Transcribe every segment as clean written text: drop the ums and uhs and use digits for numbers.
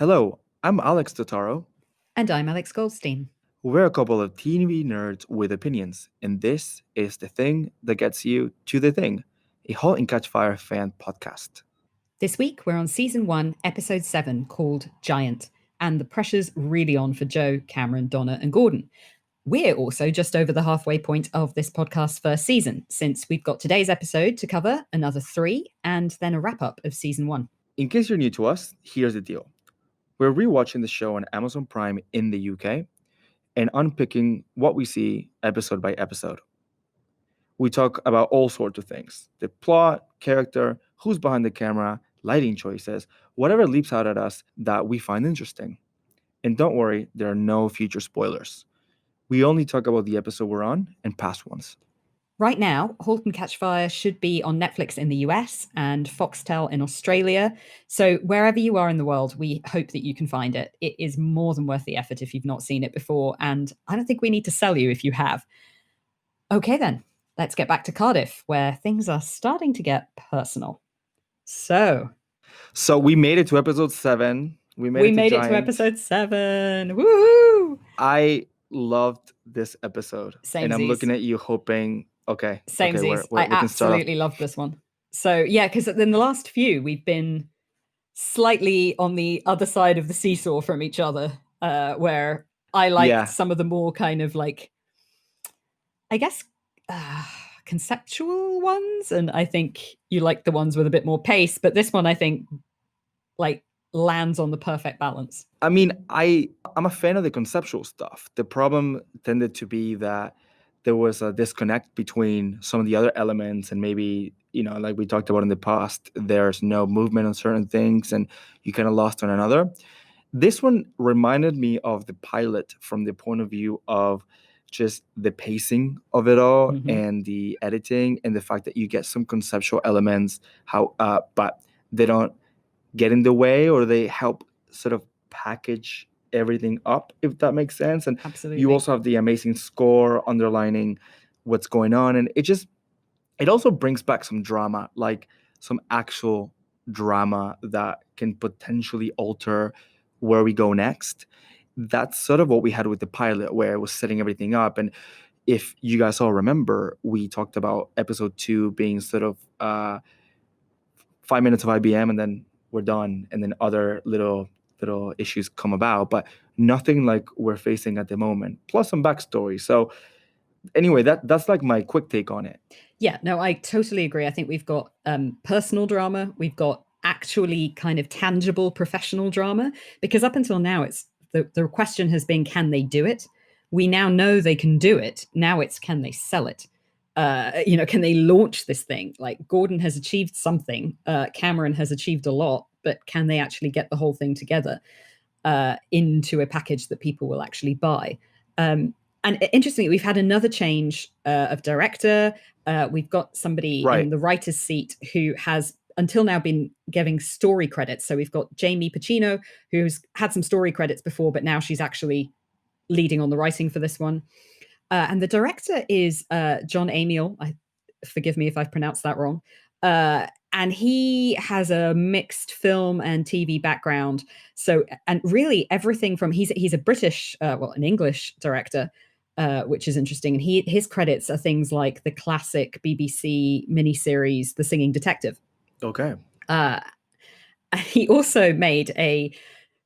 Hello, I'm Alex Totaro. And I'm Alex Goldstein. We're a couple of TV nerds with opinions, and this is The Thing That Gets You to the Thing, a Halt and Catch Fire fan podcast. This week, we're on season 1, episode 7, called Giant, and the pressure's really on for Joe, Cameron, Donna, and Gordon. We're also just over the halfway point of this podcast's first season, since we've got today's episode to cover, another 3, and then a wrap-up of season 1. In case you're new to us, here's the deal. We're rewatching the show on Amazon Prime in the UK and unpicking what we see episode by episode. We talk about all sorts of things: the plot, character, who's behind the camera, lighting choices, whatever leaps out at us that we find interesting. And don't worry, there are no future spoilers. We only talk about the episode we're on and past ones. Right now, Halt and Catch Fire should be on Netflix in the US and Foxtel in Australia. So wherever you are in the world, we hope that you can find it. It is more than worth the effort if you've not seen it before, and I don't think we need to sell you if you have. Okay then, let's get back to Cardiff, where things are starting to get personal. So we made it to episode 7. We made it to episode 7. Woohoo! I loved this episode. Samesies. And I'm looking at you hoping, okay. Samesies. I absolutely loved this one. So yeah, because in the last few, we've been slightly on the other side of the seesaw from each other, where I liked some of the more kind of like, I guess, conceptual ones, and I think you like the ones with a bit more pace, but this one I think like lands on the perfect balance. I mean, I'm a fan of the conceptual stuff. The problem tended to be that there was a disconnect between some of the other elements, and maybe, like we talked about in the past, there's no movement on certain things and you kind of lost on another. This one reminded me of the pilot from the point of view of just the pacing of it all, and the editing, and the fact that you get some conceptual elements, but they don't get in the way, or they help sort of package everything up, if that makes sense. And Absolutely. You also have the amazing score underlining what's going on, and it also brings back some drama, like some actual drama that can potentially alter where we go next. That's sort of what we had with the pilot, where it was setting everything up. And if you guys all remember, we talked about episode 2 being sort of 5 minutes of IBM, and then we're done, and then other little issues come about, but nothing like we're facing at the moment, plus some backstory. So anyway, that's like my quick take on it. Yeah, no, I totally agree. I think we've got personal drama, we've got actually kind of tangible professional drama, because up until now it's the question has been, can they do it? We now know they can do it. Now it's, can they sell it? Can they launch this thing? Like, Gordon has achieved something, Cameron has achieved a lot, but can they actually get the whole thing together into a package that people will actually buy? And interestingly, we've had another change of director. We've got somebody in the writer's seat who has until now been giving story credits. So we've got Jamie Pacino, who's had some story credits before, but now she's actually leading on the writing for this one. And the director is John Amiel. Forgive me if I've pronounced that wrong. And he has a mixed film and TV background. So, and really everything from, he's a British, an English director, which is interesting. And his credits are things like the classic BBC miniseries, The Singing Detective. Okay. He also made a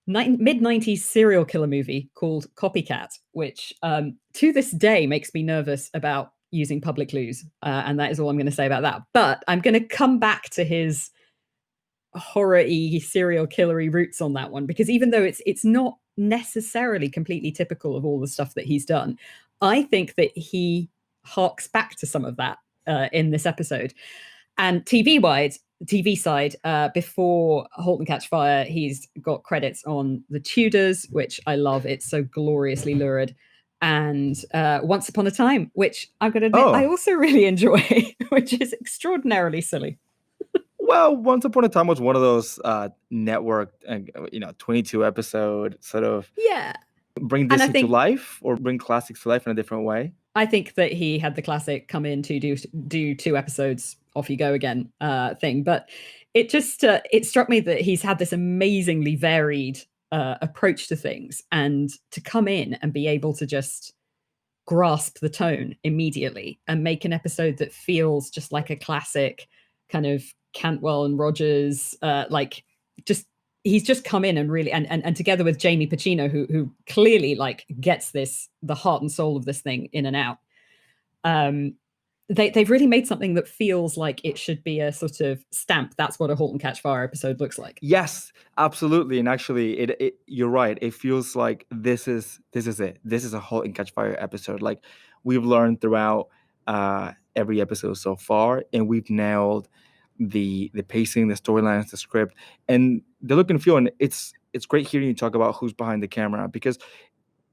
mid-90s serial killer movie called Copycat, which to this day makes me nervous about using public clues, and that is all I'm going to say about that. But I'm going to come back to his horror-y, serial killer-y roots on that one, because even though it's not necessarily completely typical of all the stuff that he's done, I think that he harks back to some of that in this episode. And TV side, before Halt and Catch Fire, he's got credits on The Tudors, which I love. It's so gloriously lurid. And Once Upon a Time, which I'm going to admit I also really enjoy, which is extraordinarily silly. Well, Once Upon a Time was one of those network, 22 episode sort of bring this to life, or bring classics to life in a different way. I think that he had the classic come in to do 2 episodes, off you go again thing. But it just it struck me that he's had this amazingly varied approach to things, and to come in and be able to just grasp the tone immediately and make an episode that feels just like a classic kind of Cantwell and Rogers, like just he's just come in and really and together with Jamie Pacino, who clearly like gets this the heart and soul of this thing in and out. Um, they've really made something that feels like it should be a sort of stamp. That's what a Halt and Catch Fire episode looks like. Yes, absolutely. And actually, it you're right. It feels like this is it. This is a Halt and Catch Fire episode. Like we've learned throughout every episode so far, and we've nailed the pacing, the storylines, the script, and the look and feel. And it's great hearing you talk about who's behind the camera, because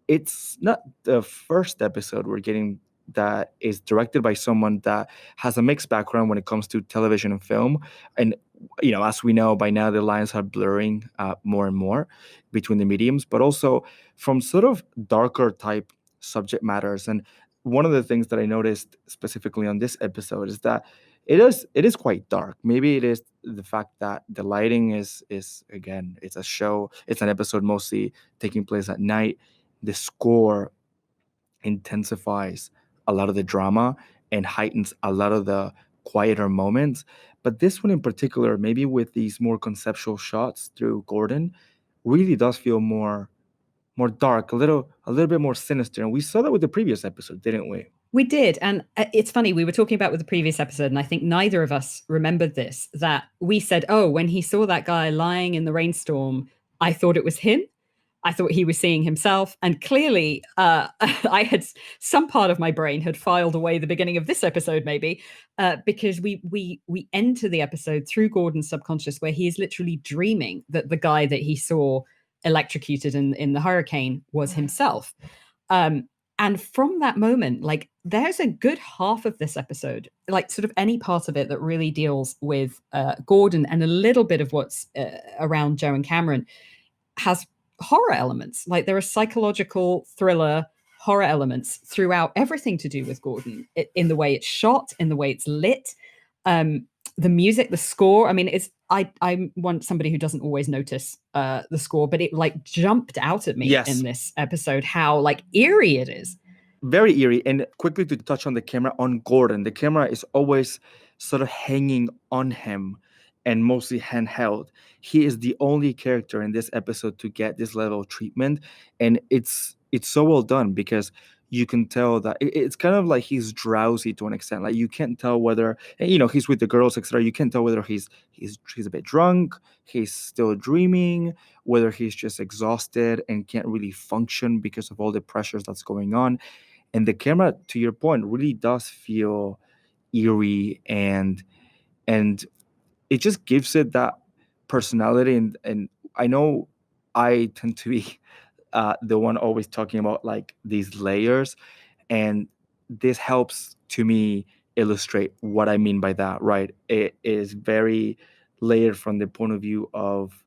it's not the first episode we're getting that is directed by someone that has a mixed background when it comes to television and film. And as we know by now, the lines are blurring more and more between the mediums, but also from sort of darker type subject matters. And one of the things that I noticed specifically on this episode is that it is quite dark. Maybe it is the fact that the lighting is again, it's an episode mostly taking place at night. The score intensifies a lot of the drama and heightens a lot of the quieter moments. But this one in particular, maybe with these more conceptual shots through Gordon, really does feel more dark, a little bit more sinister. And we saw that with the previous episode, didn't we? We did. And it's funny, we were talking about with the previous episode, and I think neither of us remembered this, that we said, oh, when he saw that guy lying in the rainstorm, I thought it was him. I thought he was seeing himself. And clearly, I had some part of my brain had filed away the beginning of this episode, maybe, because we enter the episode through Gordon's subconscious, where he is literally dreaming that the guy that he saw electrocuted in the hurricane was himself. Um, and from that moment, like there's a good half of this episode, like sort of any part of it that really deals with Gordon and a little bit of what's around Joe and Cameron has horror elements. Like there are psychological thriller horror elements throughout everything to do with Gordon, in the way it's shot, in the way it's lit, the music, the score. I mean, I want somebody who doesn't always notice the score, but it like jumped out at me Yes. in this episode how like eerie it is. Very eerie. And quickly to touch on the camera on Gordon, the camera is always sort of hanging on him and mostly handheld. He is the only character in this episode to get this level of treatment, and it's so well done because you can tell that it's kind of like he's drowsy to an extent. Like you can't tell whether he's with the girls, etc. You can't tell whether he's a bit drunk, he's still dreaming, whether he's just exhausted and can't really function because of all the pressures that's going on. And the camera, to your point, really does feel eerie, and it just gives it that personality. And I know I tend to be the one always talking about like these layers, and this helps to me illustrate what I mean by that. Right, it is very layered from the point of view of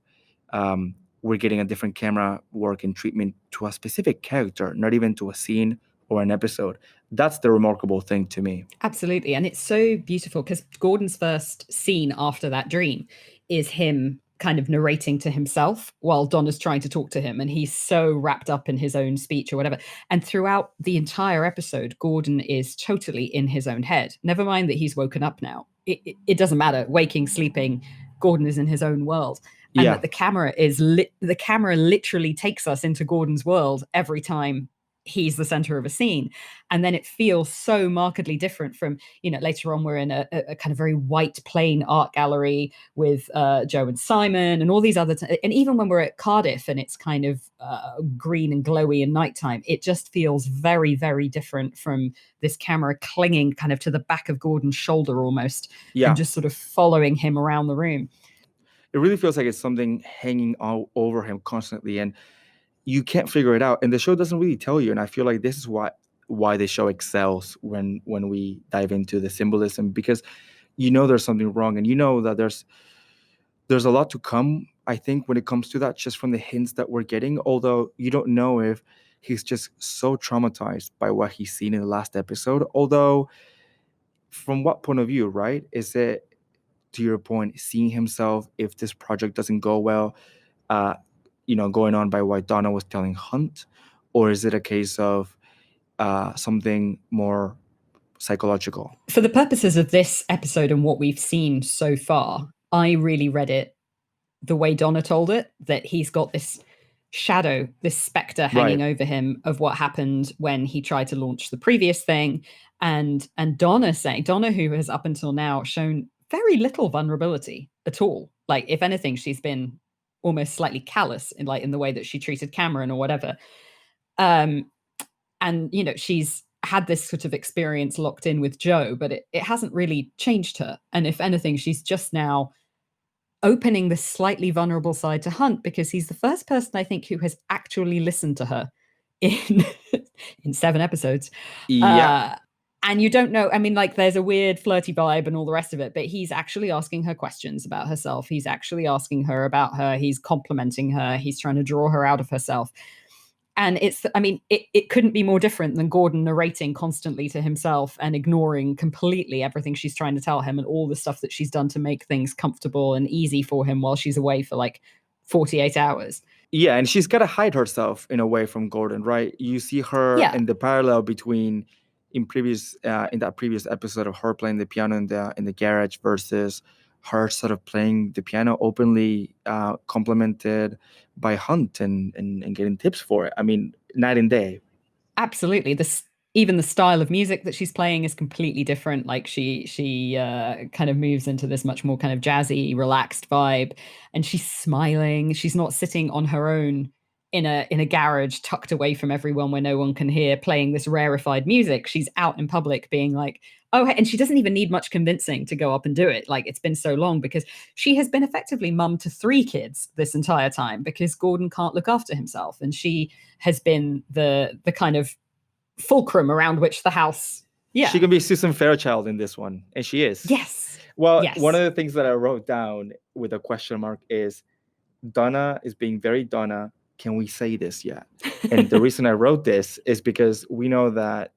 we're getting a different camera work and treatment to a specific character, not even to a scene or an episode. That's the remarkable thing to me. Absolutely. And it's so beautiful because Gordon's first scene after that dream is him kind of narrating to himself while Donna's trying to talk to him. And he's so wrapped up in his own speech or whatever. And throughout the entire episode, Gordon is totally in his own head. Never mind that he's woken up now. It doesn't matter. Waking, sleeping, Gordon is in his own world. And Yeah. that the camera literally takes us into Gordon's world every time he's the center of a scene. And then it feels so markedly different from, later on we're in a kind of very white plain art gallery with Joe and Simon and all these other and even when we're at Cardiff and it's kind of green and glowy in nighttime, it just feels very, very different from this camera clinging kind of to the back of Gordon's shoulder almost, Yeah. and just sort of following him around the room. It really feels like it's something hanging all over him constantly, and you can't figure it out. And the show doesn't really tell you. And I feel like this is why the show excels when we dive into the symbolism, because there's something wrong, and that there's a lot to come. I think when it comes to that, just from the hints that we're getting, although you don't know if he's just so traumatized by what he's seen in the last episode. Although, from what point of view, right? Is it, to your point, seeing himself if this project doesn't go well, uh, going on by what Donna was telling Hunt, or is it a case of something more psychological? For the purposes of this episode and what we've seen so far, I really read it the way Donna told it, that he's got this shadow, this specter hanging Right. over him of what happened when he tried to launch the previous thing. And Donna saying, Donna, who has up until now shown very little vulnerability at all. Like, if anything, she's been almost slightly callous in the way that she treated Cameron or whatever. And she's had this sort of experience locked in with Joe, but it hasn't really changed her. And if anything, she's just now opening this slightly vulnerable side to Hunt, because he's the first person I think who has actually listened to her in in 7 episodes. Yeah. And you don't know, I mean, like, there's a weird flirty vibe and all the rest of it, but he's actually asking her questions about herself. He's actually asking her about her. He's complimenting her. He's trying to draw her out of herself. And it couldn't be more different than Gordon narrating constantly to himself and ignoring completely everything she's trying to tell him and all the stuff that she's done to make things comfortable and easy for him while she's away for like 48 hours. Yeah, and she's got to hide herself in a way from Gordon, right? You see her in the parallel between in that previous episode of her playing the piano in the garage versus her sort of playing the piano openly, complimented by Hunt and getting tips for it. I mean, night and day. Absolutely. Even the style of music that she's playing is completely different. Like, she kind of moves into this much more kind of jazzy, relaxed vibe, and she's smiling. She's not sitting on her own in a garage tucked away from everyone where no one can hear, playing this rarefied music. She's out in public being like, oh, and she doesn't even need much convincing to go up and do it. Like, it's been so long because she has been effectively mum to 3 kids this entire time because Gordon can't look after himself, and she has been the kind of fulcrum around which the house. Yeah, she can be Susan Fairchild in this one, and she is. Yes. Well, yes. One of the things that I wrote down with a question mark is Donna is being very Donna. Can we say this yet? And the reason I wrote this is because we know that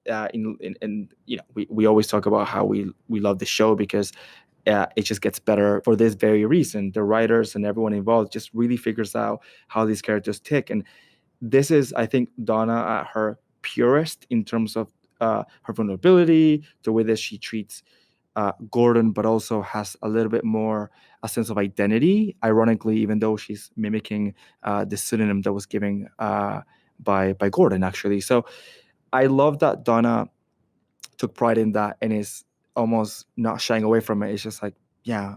we always talk about how we love the show because it just gets better for this very reason. The writers and everyone involved just really figures out how these characters tick. And this is, I think, Donna at her purest in terms of her vulnerability, the way that she treats Gordon, but also has a little bit more a sense of identity. Ironically, even though she's mimicking the pseudonym that was given by Gordon, actually. So I love that Donna took pride in that and is almost not shying away from it. It's just like, yeah,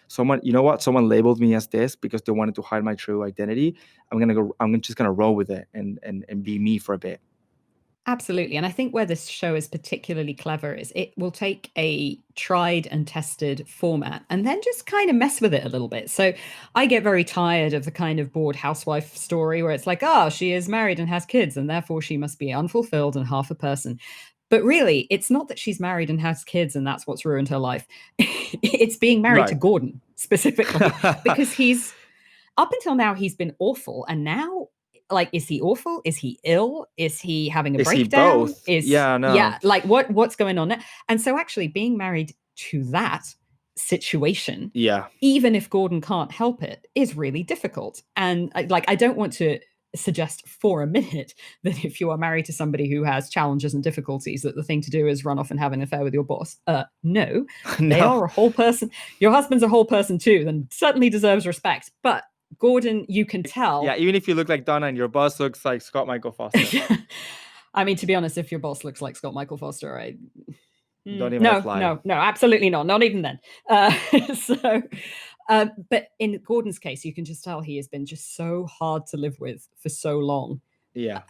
someone labeled me as this because they wanted to hide my true identity. I'm just gonna roll with it and be me for a bit. Absolutely. And I think where this show is particularly clever is it will take a tried and tested format and then just kind of mess with it a little bit. So I get very tired of the kind of bored housewife story where it's like, oh, she is married and has kids and therefore she must be unfulfilled and half a person. But really, it's not that she's married and has kids and that's what's ruined her life. It's being married to Gordon specifically because he's up until now, he's been awful. And now, like, is he awful? Is he ill? Is he having a breakdown? Is he both? Like what's going on there? And so actually being married to that situation, even if Gordon can't help it, is really difficult. And I don't want to suggest for a minute that if you are married to somebody who has challenges and difficulties, that the thing to do is run off and have an affair with your boss. No, they are a whole person. Your husband's a whole person too, then certainly deserves respect. But Gordon, you can tell. Yeah, even if you look like Donna and your boss looks like Scott Michael Foster. I mean, to be honest, if your boss looks like Scott Michael Foster, don't even apply. No, absolutely not. Not even then. But in Gordon's case, you can just tell he has been just so hard to live with for so long. Yeah.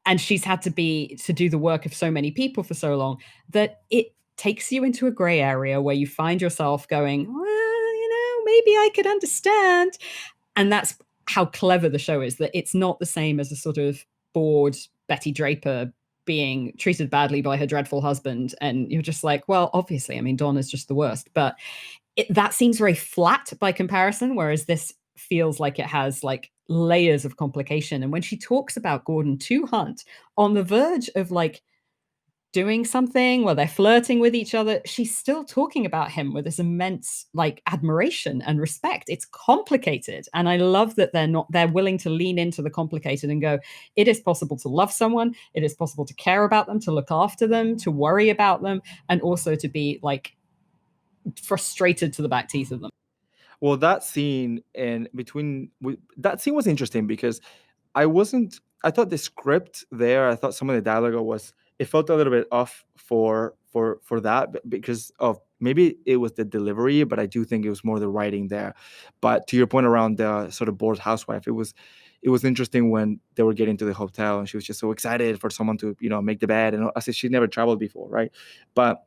And she's had to do the work of so many people for so long that it takes you into a gray area where you find yourself going, well, maybe I could understand. And that's how clever the show is, that it's not the same as a sort of bored Betty Draper being treated badly by her dreadful husband. And you're just like, well, obviously, I mean, Donna's just the worst. But that seems very flat by comparison, whereas this feels like it has like layers of complication. And when she talks about Gordon to Hunt on the verge of like doing something, where they're flirting with each other, she's still talking about him with this immense like admiration and respect. It's complicated. And I love that they're willing to lean into the complicated and go, it is possible to love someone, it is possible to care about them, to look after them, to worry about them, and also to be like frustrated to the back teeth of them. Well, that scene that scene was interesting because I wasn't. I thought the script there. I thought some of the dialogue was. It felt a little bit off for that because of maybe it was the delivery, but I do think it was more the writing there. But to your point around the sort of bored housewife, it was interesting when they were getting to the hotel and she was just so excited for someone to make the bed, and I said she'd never traveled before, right? But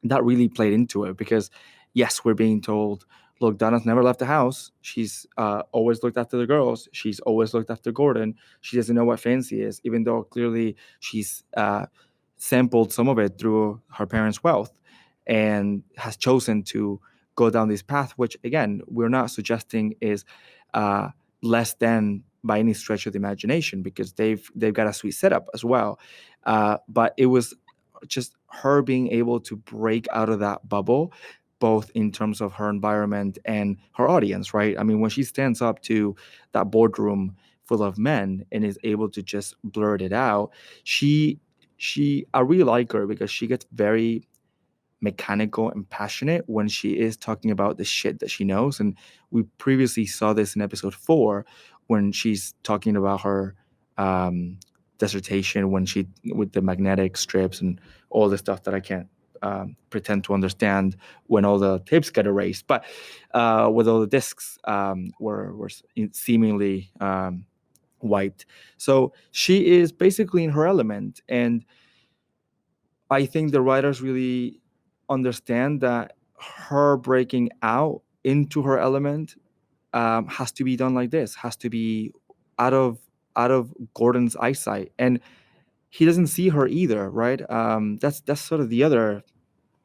that really played into it because yes, we're being told, look, Donna's never left the house. She's always looked after the girls. She's always looked after Gordon. She doesn't know what fancy is, even though clearly she's sampled some of it through her parents' wealth and has chosen to go down this path, which again, we're not suggesting is uh, less than by any stretch of the imagination, because they've got a sweet setup as well. But it was just her being able to break out of that bubble, both in terms of her environment and her audience, right? I mean, when she stands up to that boardroom full of men and is able to just blurt it out, she I really like her because she gets very mechanical and passionate when she is talking about the shit that she knows. And we previously saw this in episode 4 when she's talking about her um, dissertation, when she with the magnetic strips and all the stuff that I can't pretend to understand when all the tapes get erased, but with all the discs were seemingly wiped. So she is basically in her element, and I think the writers really understand that her breaking out into her element has to be done like this, has to be out of Gordon's eyesight, and he doesn't see her either, right? That's sort of the other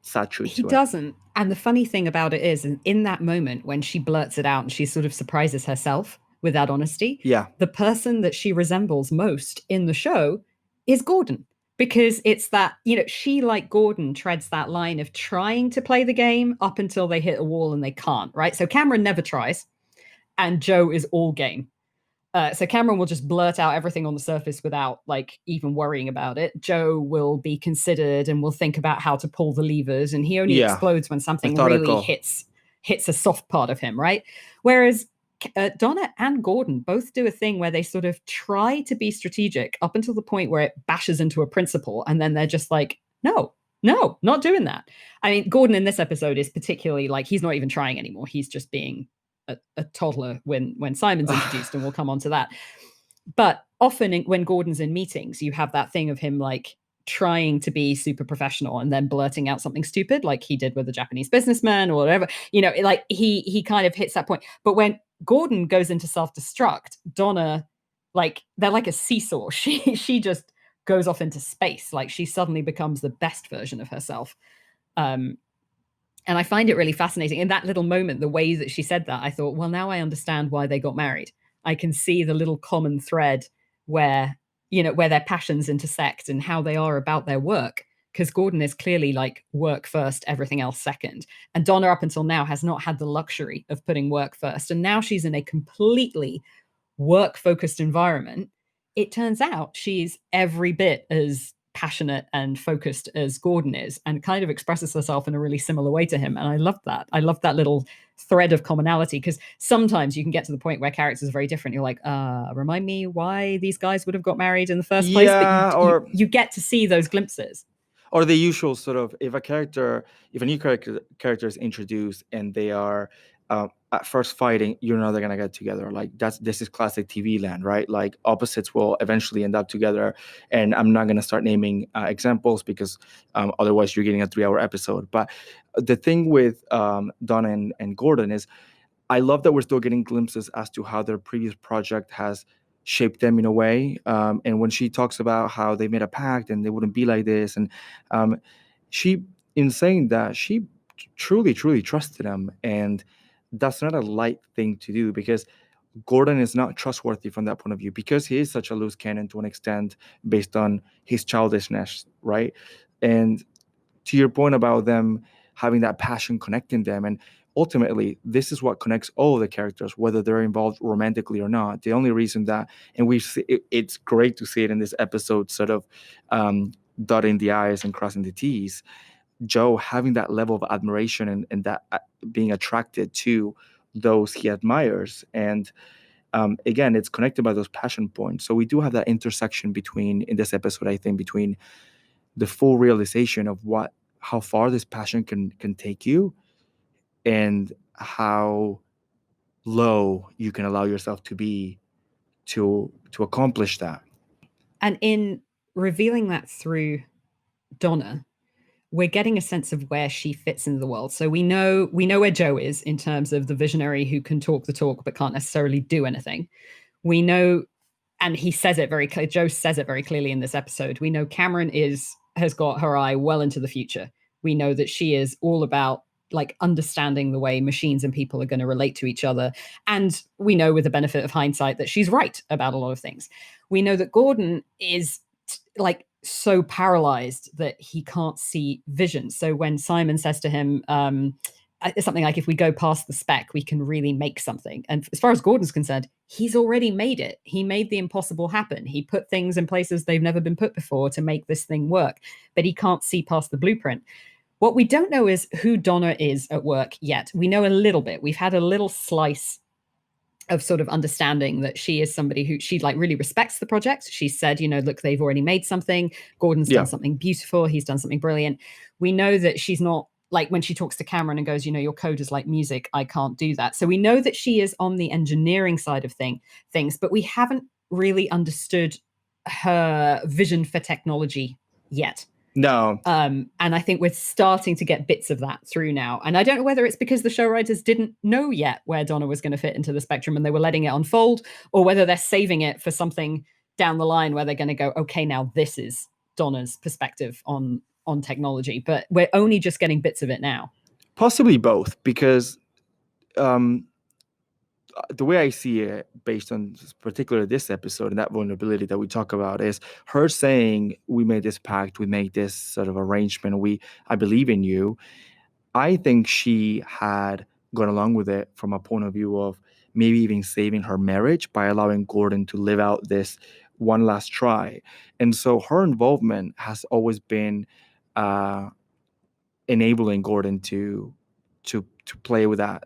sad truth He to it. doesn't. And the funny thing about it is, in that moment when she blurts it out and she sort of surprises herself with that honesty, Yeah, the person that she resembles most in the show is Gordon. Because it's that, she, like Gordon, treads that line of trying to play the game up until they hit a wall and they can't, right? So Cameron never tries, and Joe is all game. So Cameron will just blurt out everything on the surface without like even worrying about it. Joe will be considered and will think about how to pull the levers, and he only yeah, explodes when something really methodical. hits a soft part of him, right? Whereas Donna and Gordon both do a thing where they sort of try to be strategic up until the point where it bashes into a principle, and then they're just like, no, no, not doing that. I mean, Gordon in this episode is particularly like he's not even trying anymore. He's just being a toddler when Simon's introduced, and we'll come on to that. But often when Gordon's in meetings, you have that thing of him like trying to be super professional and then blurting out something stupid, like he did with the Japanese businessman or whatever. Like he kind of hits that point. But when Gordon goes into self-destruct, Donna, like they're like a seesaw. She just goes off into space. Like she suddenly becomes the best version of herself. And I find it really fascinating. In that little moment, the way that she said that, I thought, well, now I understand why they got married. I can see the little common thread where, where their passions intersect and how they are about their work. Because Gordon is clearly like work first, everything else second. And Donna, up until now, has not had the luxury of putting work first. And now she's in a completely work focused environment. It turns out she's every bit as passionate and focused as Gordon is, and kind of expresses herself in a really similar way to him. And I love that. I love that little thread of commonality, because sometimes you can get to the point where characters are very different. You're like, remind me why these guys would have got married in the first place. But Yeah, you get to see those glimpses. or the usual sort of, if a new character is introduced and they are at first fighting, you know they're gonna get together. Like this is classic TV land, right? Like opposites will eventually end up together, and I'm not gonna start naming examples because otherwise you're getting a 3-hour episode. But the thing with Donna and Gordon is, I love that we're still getting glimpses as to how their previous project has shaped them in a way. And when she talks about how they made a pact and they wouldn't be like this, and um, she, in saying that, she truly, truly trusted him. And that's not a light thing to do, because Gordon is not trustworthy from that point of view, because he is such a loose cannon to an extent based on his childishness, right? And to your point about them having that passion connecting them, and ultimately this is what connects all of the characters, whether they're involved romantically or not. The only reason that, and it's great to see it in this episode, sort of dotting the i's and crossing the t's, Joe having that level of admiration, and that being attracted to those he admires. And again, it's connected by those passion points. So we do have that intersection between, in this episode, I think, between the full realization of how far this passion can take you, and how low you can allow yourself to be to accomplish that. And in revealing that through Donna, we're getting a sense of where she fits into the world. So we know where Joe is in terms of the visionary who can talk the talk but can't necessarily do anything. We know, and he says it very clearly, Joe says it very clearly in this episode. We know Cameron has got her eye well into the future. We know that she is all about like understanding the way machines and people are going to relate to each other. And we know, with the benefit of hindsight, that she's right about a lot of things. We know that Gordon is like so paralyzed that he can't see vision. So when Simon says to him, something like, if we go past the spec, we can really make something. And as far as Gordon's concerned, he's already made it. He made the impossible happen. He put things in places they've never been put before to make this thing work, but he can't see past the blueprint. What we don't know is who Donna is at work yet. We know a little bit. We've had a little slice of sort of understanding that she is somebody who she like really respects the project. She said, look, they've already made something. Gordon's done something beautiful. He's done something brilliant. We know that she's not, like when she talks to Cameron and goes, your code is like music, I can't do that. So we know that she is on the engineering side of things, but we haven't really understood her vision for technology yet. No. And I think we're starting to get bits of that through now. And I don't know whether it's because the show writers didn't know yet where Donna was going to fit into the spectrum and they were letting it unfold, or whether they're saving it for something down the line where they're going to go, okay, now this is Donna's perspective on technology. But we're only just getting bits of it now. Possibly both, because the way I see it, based on particularly this episode and that vulnerability that we talk about, is her saying, we made this pact, we made this sort of arrangement, I believe in you. I think she had gone along with it from a point of view of maybe even saving her marriage by allowing Gordon to live out this one last try. And so her involvement has always been enabling Gordon to play with that,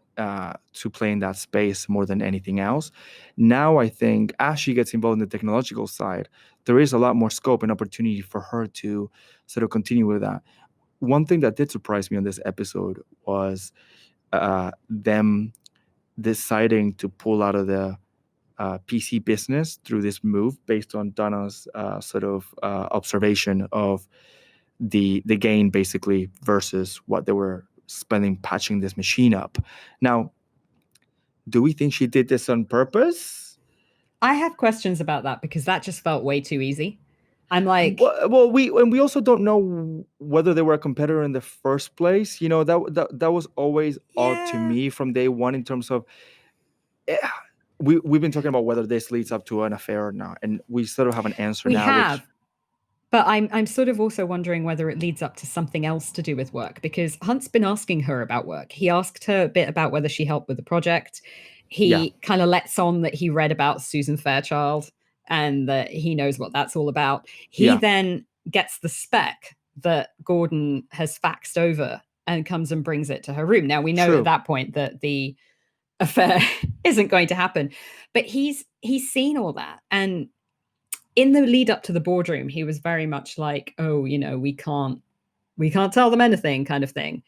to play in that space more than anything else. Now, I think as she gets involved in the technological side, there is a lot more scope and opportunity for her to sort of continue with that. One thing that did surprise me on this episode was them deciding to pull out of the PC business through this move based on Donna's sort of observation of the gain, basically, versus what they were spending patching this machine up. Now, do we think she did this on purpose? I have questions about that because that just felt way too easy. I'm like, well, we also don't know whether they were a competitor in the first place. That was always odd to me from day one, in terms of we've been talking about whether this leads up to an affair or not, and we sort of have an answer now. But I'm sort of also wondering whether it leads up to something else to do with work, because Hunt's been asking her about work. He asked her a bit about whether she helped with the project. He kind of lets on that he read about Susan Fairchild and that he knows what that's all about. He then gets the spec that Gordon has faxed over and comes and brings it to her room. Now, we know at that point that the affair isn't going to happen, but he's seen all that. And in the lead up to the boardroom, he was very much like, oh, we can't tell them anything, kind of thing.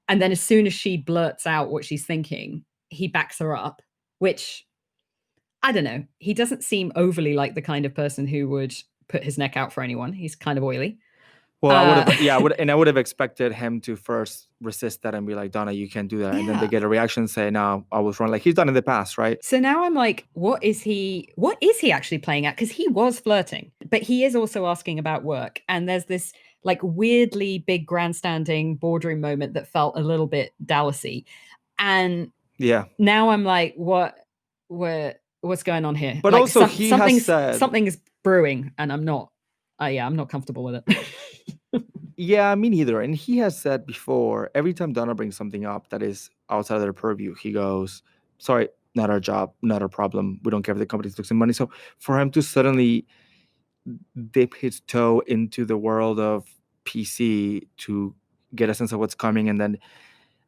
And then as soon as she blurts out what she's thinking, he backs her up, which, I don't know. He doesn't seem overly like the kind of person who would put his neck out for anyone. He's kind of oily. Well, I would have expected him to first resist that and be like, Donna, you can't do that. And then they get a reaction and say, no, I was wrong. Like he's done in the past, right? So now I'm like, what is he actually playing at? Because he was flirting, but he is also asking about work. And there's this like weirdly big grandstanding boardroom moment that felt a little bit Dallasy. And now I'm like, what's going on here? But like also he has said something is brewing and I'm not comfortable with it. Yeah, me neither. And he has said before, every time Donna brings something up that is outside of their purview, he goes, "Sorry, not our job, not our problem. We don't care if the company's losing money." So for him to suddenly dip his toe into the world of PC to get a sense of what's coming, and then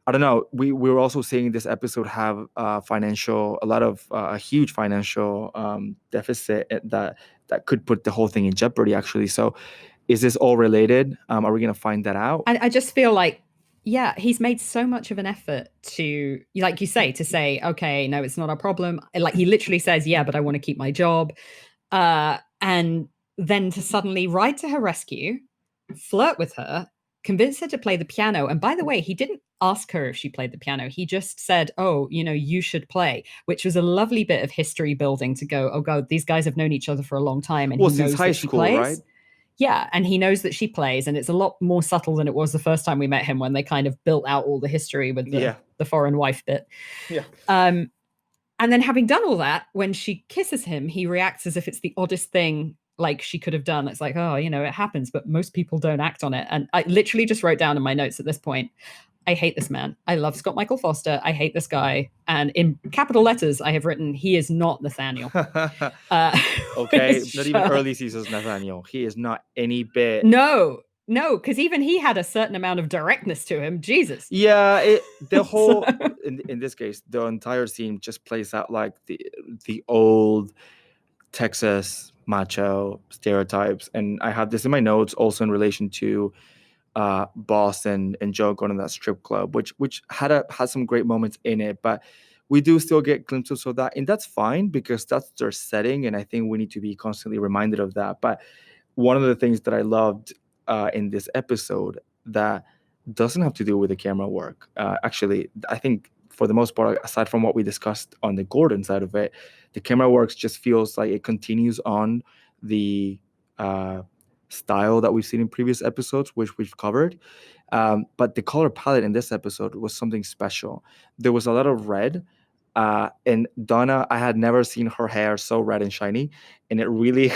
I don't know. We were also seeing this episode have a lot of a huge financial deficit that could put the whole thing in jeopardy. Actually, so is this all related? Are we gonna find that out? I just feel like, yeah, he's made so much of an effort to, like you say, to say, okay, no, it's not a problem. Like he literally says, yeah, but I want to keep my job. And then to suddenly ride to her rescue, flirt with her, convince her to play the piano. And by the way, he didn't ask her if she played the piano. He just said, oh, you should play, which was a lovely bit of history building to go, oh, God, these guys have known each other for a long time. And Well, he since knows high that she school, right? plays. Yeah, and he knows that she plays, and it's a lot more subtle than it was the first time we met him when they kind of built out all the history with Yeah. the foreign wife bit. Yeah. And then having done all that, when she kisses him, he reacts as if it's the oddest thing like she could have done. It's like, oh, it happens, but most people don't act on it. And I literally just wrote down in my notes at this point, I hate this man. I love Scott Michael Foster. I hate this guy. And in capital letters, I have written, he is not Nathaniel. Okay, not even early seasons Nathaniel. He is not any bit. No, because even he had a certain amount of directness to him. Jesus. Yeah, the whole in this case, the entire scene just plays out like the old Texas macho stereotypes. And I have this in my notes also in relation to Boston and Joe going to that strip club, which had some great moments in it, but we do still get glimpses of that, and that's fine because that's their setting, and I think we need to be constantly reminded of that. But one of the things that I loved in this episode that doesn't have to do with the camera work, actually, I think for the most part, aside from what we discussed on the Gordon side of it, the camera works just feels like it continues on the style that we've seen in previous episodes, which we've covered. But the color palette in this episode was something special. There was a lot of red. And Donna, I had never seen her hair so red and shiny. And it really,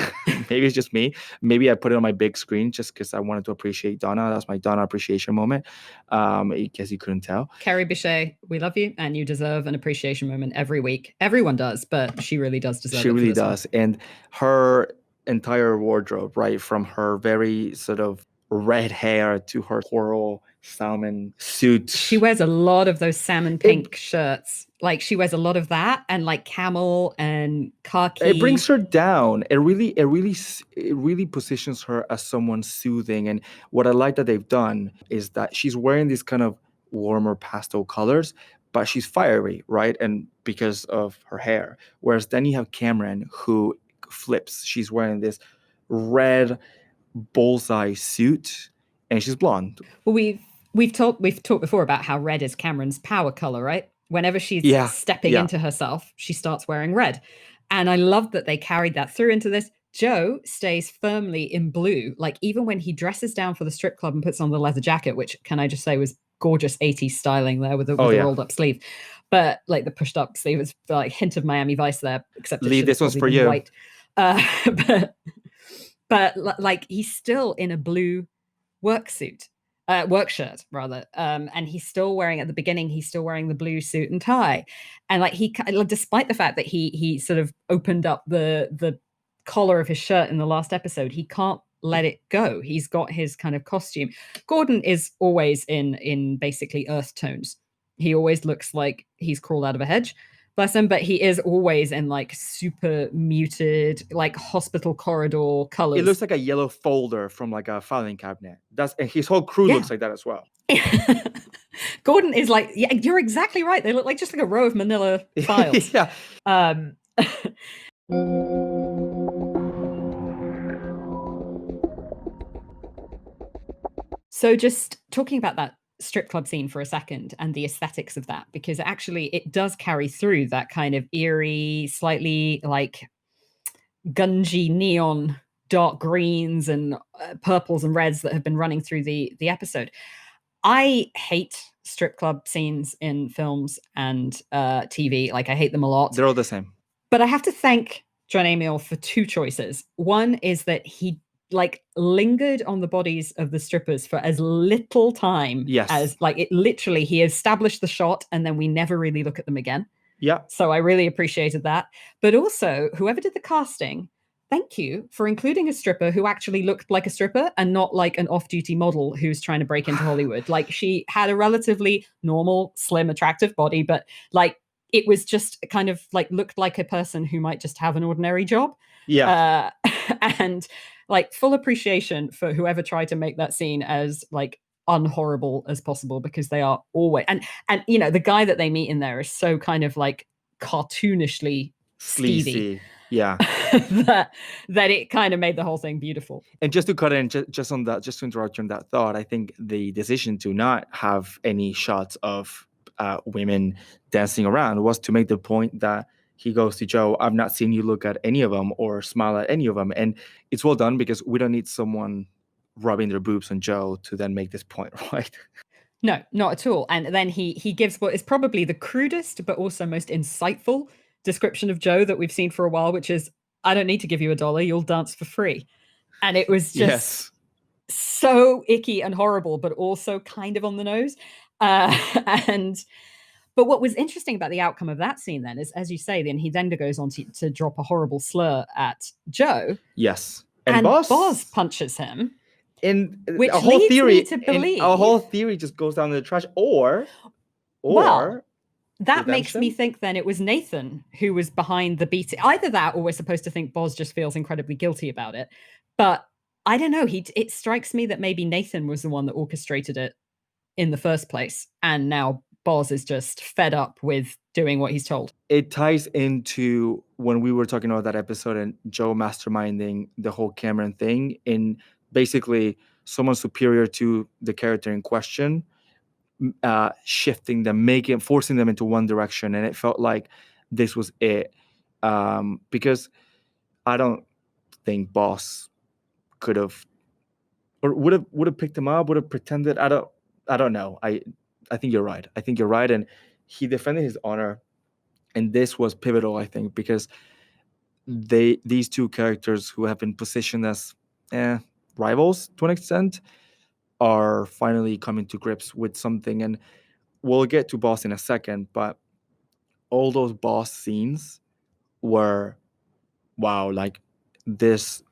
maybe it's just me. Maybe I put it on my big screen just because I wanted to appreciate Donna. That's my Donna appreciation moment. In case you couldn't tell. Carrie Bichet, we love you, and you deserve an appreciation moment every week. Everyone does, but she really does deserve it. She really does. And her entire wardrobe, right, from her very sort of red hair to her coral salmon suit. She wears a lot of those salmon pink shirts. Like she wears a lot of that, and like camel and khaki. It brings her down. It really positions her as someone soothing. And what I like that they've done is that she's wearing these kind of warmer pastel colors, but she's fiery, right? And because of her hair. Whereas then you have Cameron who flips. She's wearing this red bullseye suit and she's blonde. Well, we've talked before about how red is Cameron's power color, right? Whenever she's stepping into herself, she starts wearing red. And I love that they carried that through into this. Joe stays firmly in blue. Like even when he dresses down for the strip club and puts on the leather jacket, which can I just say was gorgeous 80s styling there with the rolled up sleeve. But like the pushed up sleeve is like hint of Miami Vice there, except Lee, this one's for you. White. But like he's still in a blue work shirt rather, and he's still wearing, at the beginning he's still wearing the blue suit and tie, and like he, despite the fact that he sort of opened up the collar of his shirt in the last episode, he can't let it go. He's got his kind of costume. Gordon is always in basically earth tones. He always looks like he's crawled out of a hedge, bless him, but he is always in like super muted, like hospital corridor colors. It looks like a yellow folder from like a filing cabinet. And his whole crew looks like that as well. Gordon is like, yeah, you're exactly right. They look like just like a row of manila files. Yeah. So just talking about that strip club scene for a second and the aesthetics of that, because actually it does carry through that kind of eerie, slightly like gungy neon dark greens and purples and reds that have been running through the episode. I hate strip club scenes in films and TV. Like I hate them a lot. They're all the same. But I have to thank John Amiel for two choices. One is that he like lingered on the bodies of the strippers for as little time Yes. as like it literally he established the shot and then we never really look at them again. Yeah. So I really appreciated that. But also, whoever did the casting, thank you for including a stripper who actually looked like a stripper and not like an off-duty model who's trying to break into Hollywood. Like she had a relatively normal, slim, attractive body, but like it was just kind of like looked like a person who might just have an ordinary job. Yeah. And like full appreciation for whoever tried to make that scene as like unhorrible as possible, because they are always and you know the guy that they meet in there is so kind of like cartoonishly Sleazy. steely Yeah. that it kind of made the whole thing beautiful. And just to cut in, just on that, just to interrupt you on that thought, I think the decision to not have any shots of women dancing around was to make the point that he goes to Joe, I've not seen you look at any of them or smile at any of them. And it's well done because we don't need someone rubbing their boobs on Joe to then make this point, right? No, not at all. And then he gives what is probably the crudest but also most insightful description of Joe that we've seen for a while, which is, I don't need to give you $1, you'll dance for free. And it was just so icky and horrible, but also kind of on the nose. But what was interesting about the outcome of that scene then is, as you say, then he then goes on to drop a horrible slur at Joe. Yes. And Boz punches him. And which a whole theory to believe a whole theory just goes down in the trash, or well, that makes me think then it was Nathan who was behind the beating. Either that, or we're supposed to think Boz just feels incredibly guilty about it. But I don't know. It strikes me that maybe Nathan was the one that orchestrated it in the first place, and now Boz is just fed up with doing what he's told. It ties into when we were talking about that episode and Joe masterminding the whole Cameron thing in basically someone superior to the character in question, shifting them, forcing them into one direction. And it felt like this was it. Because I don't think Boss could have or would have picked him up, would have pretended. I don't know. I think you're right. And he defended his honor. And this was pivotal, I think, because these two characters who have been positioned as rivals to an extent are finally coming to grips with something. And we'll get to Boss in a second, but all those Boss scenes were, wow, like the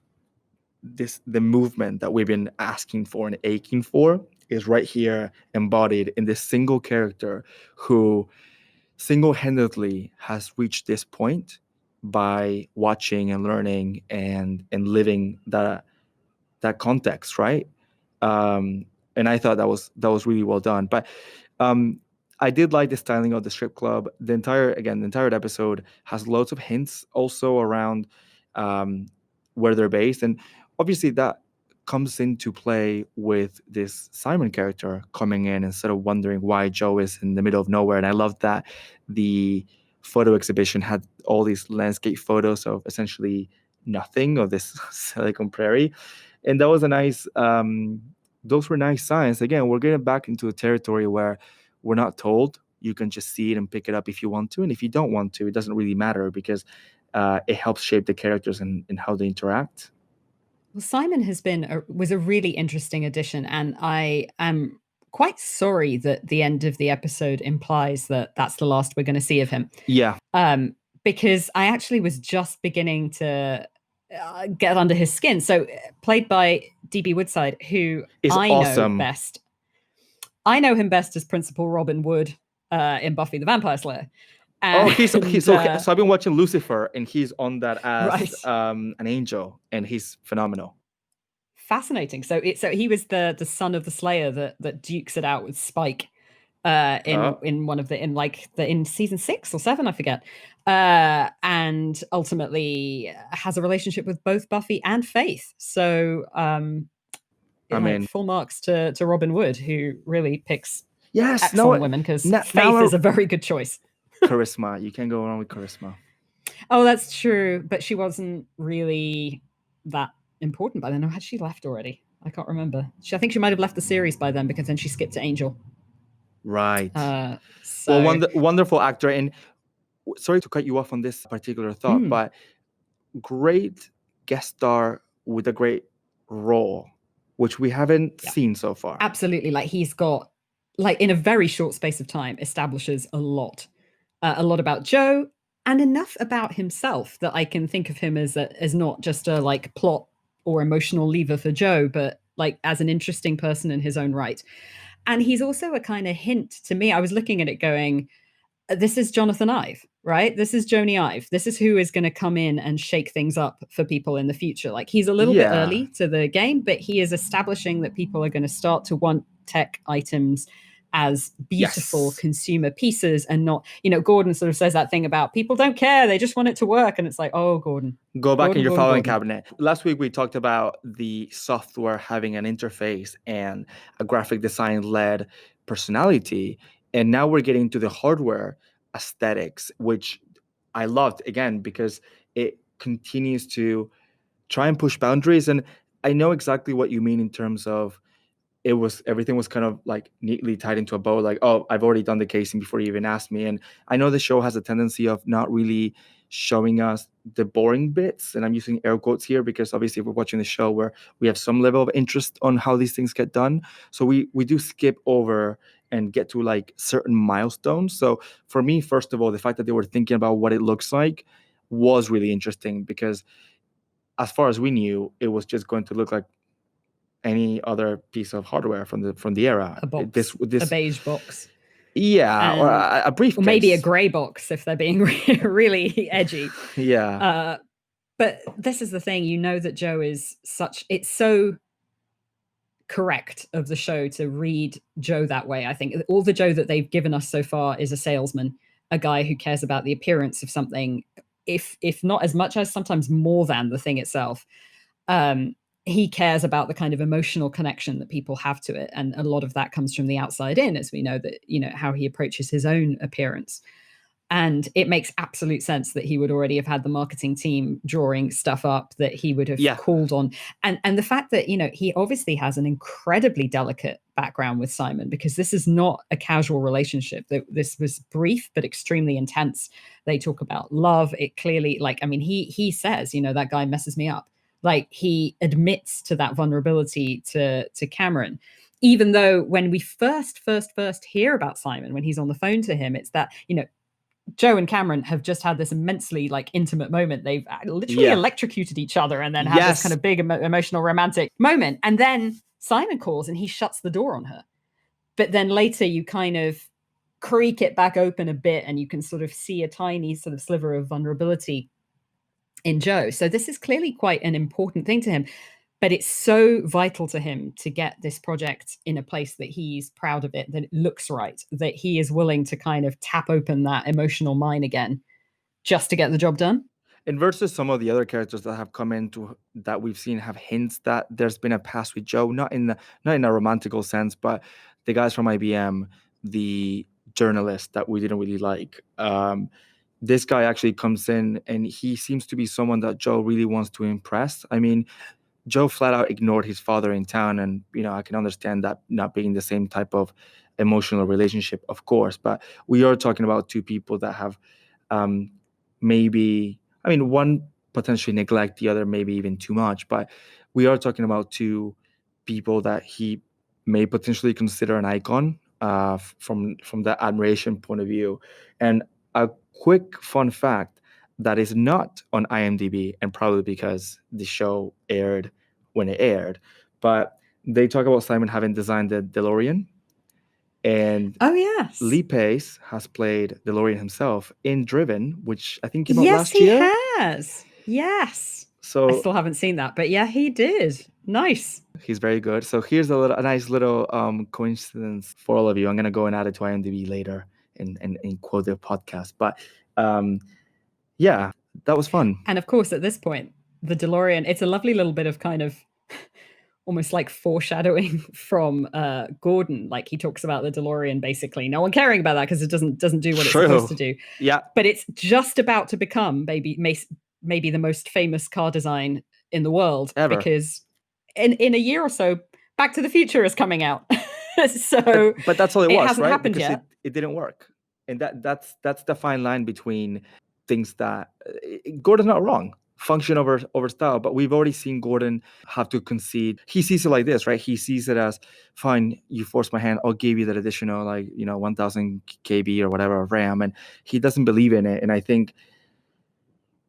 movement that we've been asking for and aching for is right here embodied in this single character who single-handedly has reached this point by watching and learning and living that context, right? And I thought that was really well done. But I did like the styling of the strip club. The entire episode has loads of hints also around where they're based, and obviously that comes into play with this Simon character coming in instead of wondering why Joe is in the middle of nowhere. And I love that the photo exhibition had all these landscape photos of essentially nothing of this Silicon Prairie. And that was a nice, those were nice signs. Again, we're getting back into a territory where we're not told. You can just see it and pick it up if you want to. And if you don't want to, it doesn't really matter because it helps shape the characters and how they interact. Well, Simon was a really interesting addition, and I am quite sorry that the end of the episode implies that that's the last we're going to see of him. Yeah. Because I actually was just beginning to get under his skin. So, played by D.B. Woodside, who is awesome. know best. I know him best as Principal Robin Wood in Buffy the Vampire Slayer. And, he's okay. So I've been watching Lucifer, and he's on that as an angel, and he's phenomenal. Fascinating. So he was the son of the Slayer that dukes it out with Spike in one of in season 6 or 7, I forget, and ultimately has a relationship with both Buffy and Faith. So full marks to Robin Wood, who really picks excellent women, because Faith is a very good choice. Charisma. You can't go wrong with charisma. Oh, that's true. But she wasn't really that important by then. Or had she left already? I can't remember. I think she might have left the series by then, because then she skipped to Angel. Right. Well, wonderful actor. And sorry to cut you off on this particular thought, but great guest star with a great role, which we haven't Yeah, seen so far. absolutely. Like he's got, like in a very short space of time, establishes a lot about Joe and enough about himself that I can think of him as not just a like plot or emotional lever for Joe, but like as an interesting person in his own right. And he's also a kind of hint to me. I was looking at it going, this is Jonathan Ive, right? This is Joni Ive. This is who is going to come in and shake things up for people in the future. Like he's a little bit Yeah. early to the game, but he is establishing that people are going to start to want tech items as beautiful Yes. consumer pieces and not, Gordon sort of says that thing about people don't care, they just want it to work. And it's like, oh, Gordon. Go back in Gordon, your Gordon, filing Gordon. cabinet. Last week we talked about the software having an interface and a graphic design led personality. And now we're getting to the hardware aesthetics, which I loved again because it continues to try and push boundaries. And I know exactly what you mean in terms of everything was kind of like neatly tied into a bow, like, oh, I've already done the casing before you even asked me. And I know the show has a tendency of not really showing us the boring bits, and I'm using air quotes here because obviously if we're watching the show where we have some level of interest on how these things get done, so we do skip over and get to like certain milestones. So for me, first of all, the fact that they were thinking about what it looks like was really interesting because as far as we knew, it was just going to look like any other piece of hardware from the era. A box, a beige box. Yeah, or a briefcase, or maybe a gray box if they're being really edgy. Yeah. But this is the thing, that Joe is it's so correct of the show to read Joe that way. I think all the Joe that they've given us so far is a salesman, a guy who cares about the appearance of something, if not as much as sometimes more than the thing itself. He cares about the kind of emotional connection that people have to it, and a lot of that comes from the outside in, as we know that how he approaches his own appearance. And it makes absolute sense that he would already have had the marketing team drawing stuff up that he would have called on. And the fact that, he obviously has an incredibly delicate background with Simon, because this is not a casual relationship. This was brief, but extremely intense. They talk about love. It clearly, he says, that guy messes me up. Like he admits to that vulnerability to Cameron. Even though when we first hear about Simon, when he's on the phone to him, it's that, Joe and Cameron have just had this immensely intimate moment. They've literally electrocuted each other and then had this kind of big emotional romantic moment. And then Simon calls and he shuts the door on her. But then later you kind of creak it back open a bit and you can sort of see a tiny sort of sliver of vulnerability in Joe. So this is clearly quite an important thing to him. But it's so vital to him to get this project in a place that he's proud of it, that it looks right, that he is willing to kind of tap open that emotional mine again just to get the job done. And versus some of the other characters that have come into that we've seen have hints that there's been a past with Joe, not in a romantical sense, but the guys from IBM, the journalist that we didn't really like. This guy actually comes in and he seems to be someone that Joe really wants to impress. I mean, Joe flat out ignored his father in town, and I can understand that not being the same type of emotional relationship, of course. But we are talking about two people that have maybe, I mean, one potentially neglect the other, maybe even too much. But we are talking about two people that he may potentially consider an icon from the admiration point of view. And a quick fun fact that is not on IMDb, and probably because the show aired when it aired, but they talk about Simon having designed the DeLorean. And oh yes, Lee Pace has played DeLorean himself in Driven, which I think came out last year. Yes, he has. Yes. So I still haven't seen that, but yeah, he did. Nice. He's very good. So here's a nice little coincidence for all of you. I'm gonna go and add it to IMDb later and quote the podcast. But yeah, that was fun. And of course, at this point, the DeLorean, it's a lovely little bit of kind of almost like foreshadowing from Gordon. Like he talks about the DeLorean, basically. No one caring about that because it doesn't do what it's supposed to do. Yeah. But it's just about to become maybe the most famous car design in the world. Ever. Because in a year or so, Back to the Future is coming out. So but that's all it was, hasn't right? happened because yet. It didn't work. And that's the fine line between things that Gordon's not wrong. function over style. But we've already seen Gordon have to concede. He sees it like this, right? He sees it as, fine, you force my hand, I'll give you that additional, like, 1000 KB or whatever of RAM, and he doesn't believe in it. And I think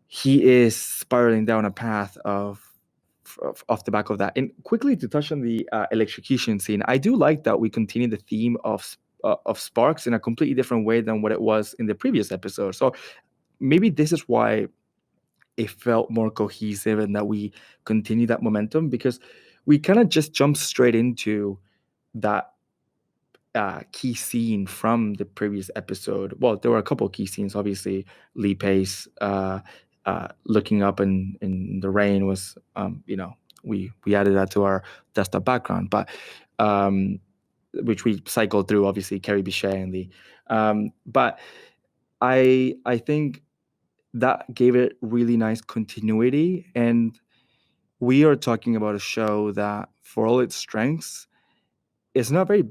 he is spiraling down a path off the back of that. And quickly to touch on the electrocution scene, I do like that we continue the theme of sparks in a completely different way than what it was in the previous episode. So maybe this is why it felt more cohesive and that we continue that momentum, because we kind of just jumped straight into that key scene from the previous episode. Well, there were a couple of key scenes. Obviously, Lee Pace looking up in the rain was, we added that to our desktop background, but which we cycled through. Obviously, Carrie Bichet and Lee, but I think that gave it really nice continuity. And we are talking about a show that, for all its strengths, is not very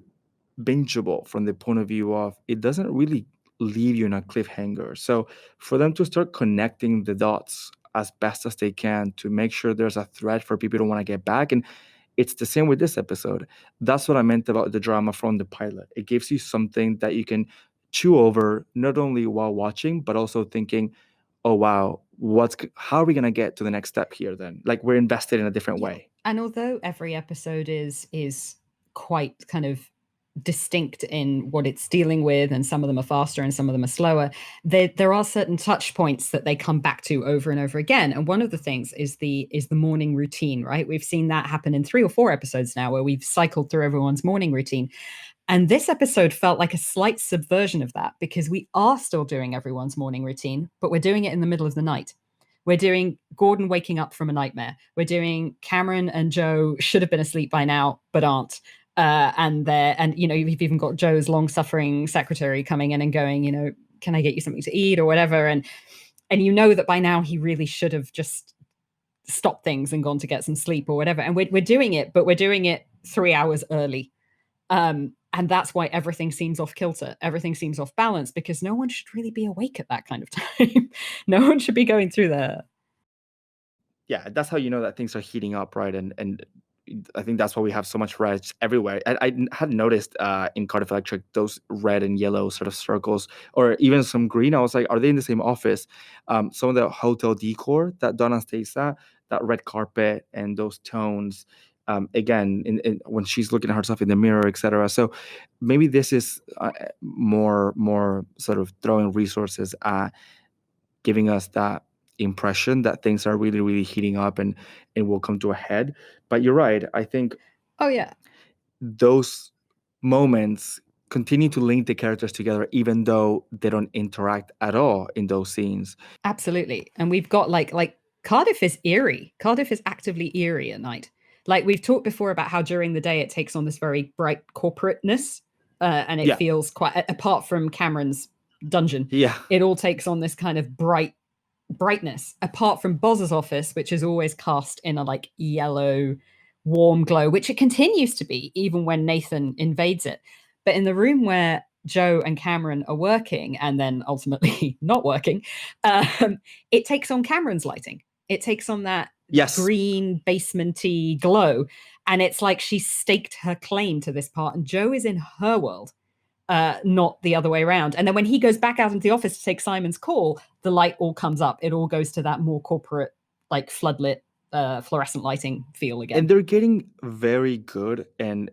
bingeable from the point of view of it doesn't really leave you in a cliffhanger. So for them to start connecting the dots as best as they can to make sure there's a thread for people to want to get back. And it's the same with this episode. That's what I meant about the drama from the pilot. It gives you something that you can chew over, not only while watching, but also thinking, oh wow, how are we going to get to the next step here then? Like, we're invested in a different way. And although every episode is quite kind of distinct in what it's dealing with, and some of them are faster and some of them are slower, there are certain touch points that they come back to over and over again. And one of the things is the morning routine, right? We've seen that happen in 3 or 4 episodes now, where we've cycled through everyone's morning routine. And this episode felt like a slight subversion of that, because we are still doing everyone's morning routine, but we're doing it in the middle of the night. We're doing Gordon waking up from a nightmare. We're doing Cameron and Joe should have been asleep by now, but aren't. And you've even got Joe's long-suffering secretary coming in and going, can I get you something to eat or whatever? And that by now he really should have just stopped things and gone to get some sleep or whatever. And we're doing it, but we're doing it 3 hours early. And that's why everything seems off kilter. Everything seems off balance, because no one should really be awake at that kind of time. No one should be going through there. Yeah, that's how you know that things are heating up, right? And I think that's why we have so much red everywhere. I had noticed in Cardiff Electric those red and yellow sort of circles, or even some green. I was like, are they in the same office? Some of the hotel decor that Donna stays at, that red carpet and those tones. Again, when she's looking at herself in the mirror, etc. So maybe this is more sort of throwing resources at giving us that impression that things are really, really heating up and it will come to a head. But you're right. I think Oh yeah, those moments continue to link the characters together, even though they don't interact at all in those scenes. absolutely. And we've got like Cardiff is eerie. Cardiff is actively eerie at night. Like, we've talked before about how during the day it takes on this very bright corporateness, and it feels quite, apart from Cameron's dungeon, it all takes on this kind of brightness, apart from Boz's office, which is always cast in a like yellow warm glow, which it continues to be even when Nathan invades it. But in the room where Joe and Cameron are working, and then ultimately not working, it takes on Cameron's lighting. It takes on that green basementy glow, and it's like she staked her claim to this part, and Joe is in her world, not the other way around. And then when he goes back out into the office to take Simon's call, the light all comes up. It all goes to that more corporate, like floodlit, fluorescent lighting feel again. And they're getting very good, and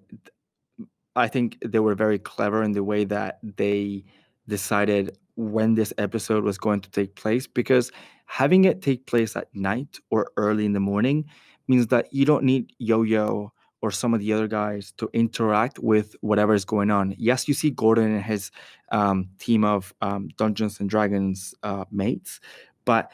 I think they were very clever in the way that they decided when this episode was going to take place, because having it take place at night or early in the morning means that you don't need Yo-Yo or some of the other guys to interact with whatever is going on. Yes, you see Gordon and his team of Dungeons and Dragons mates, but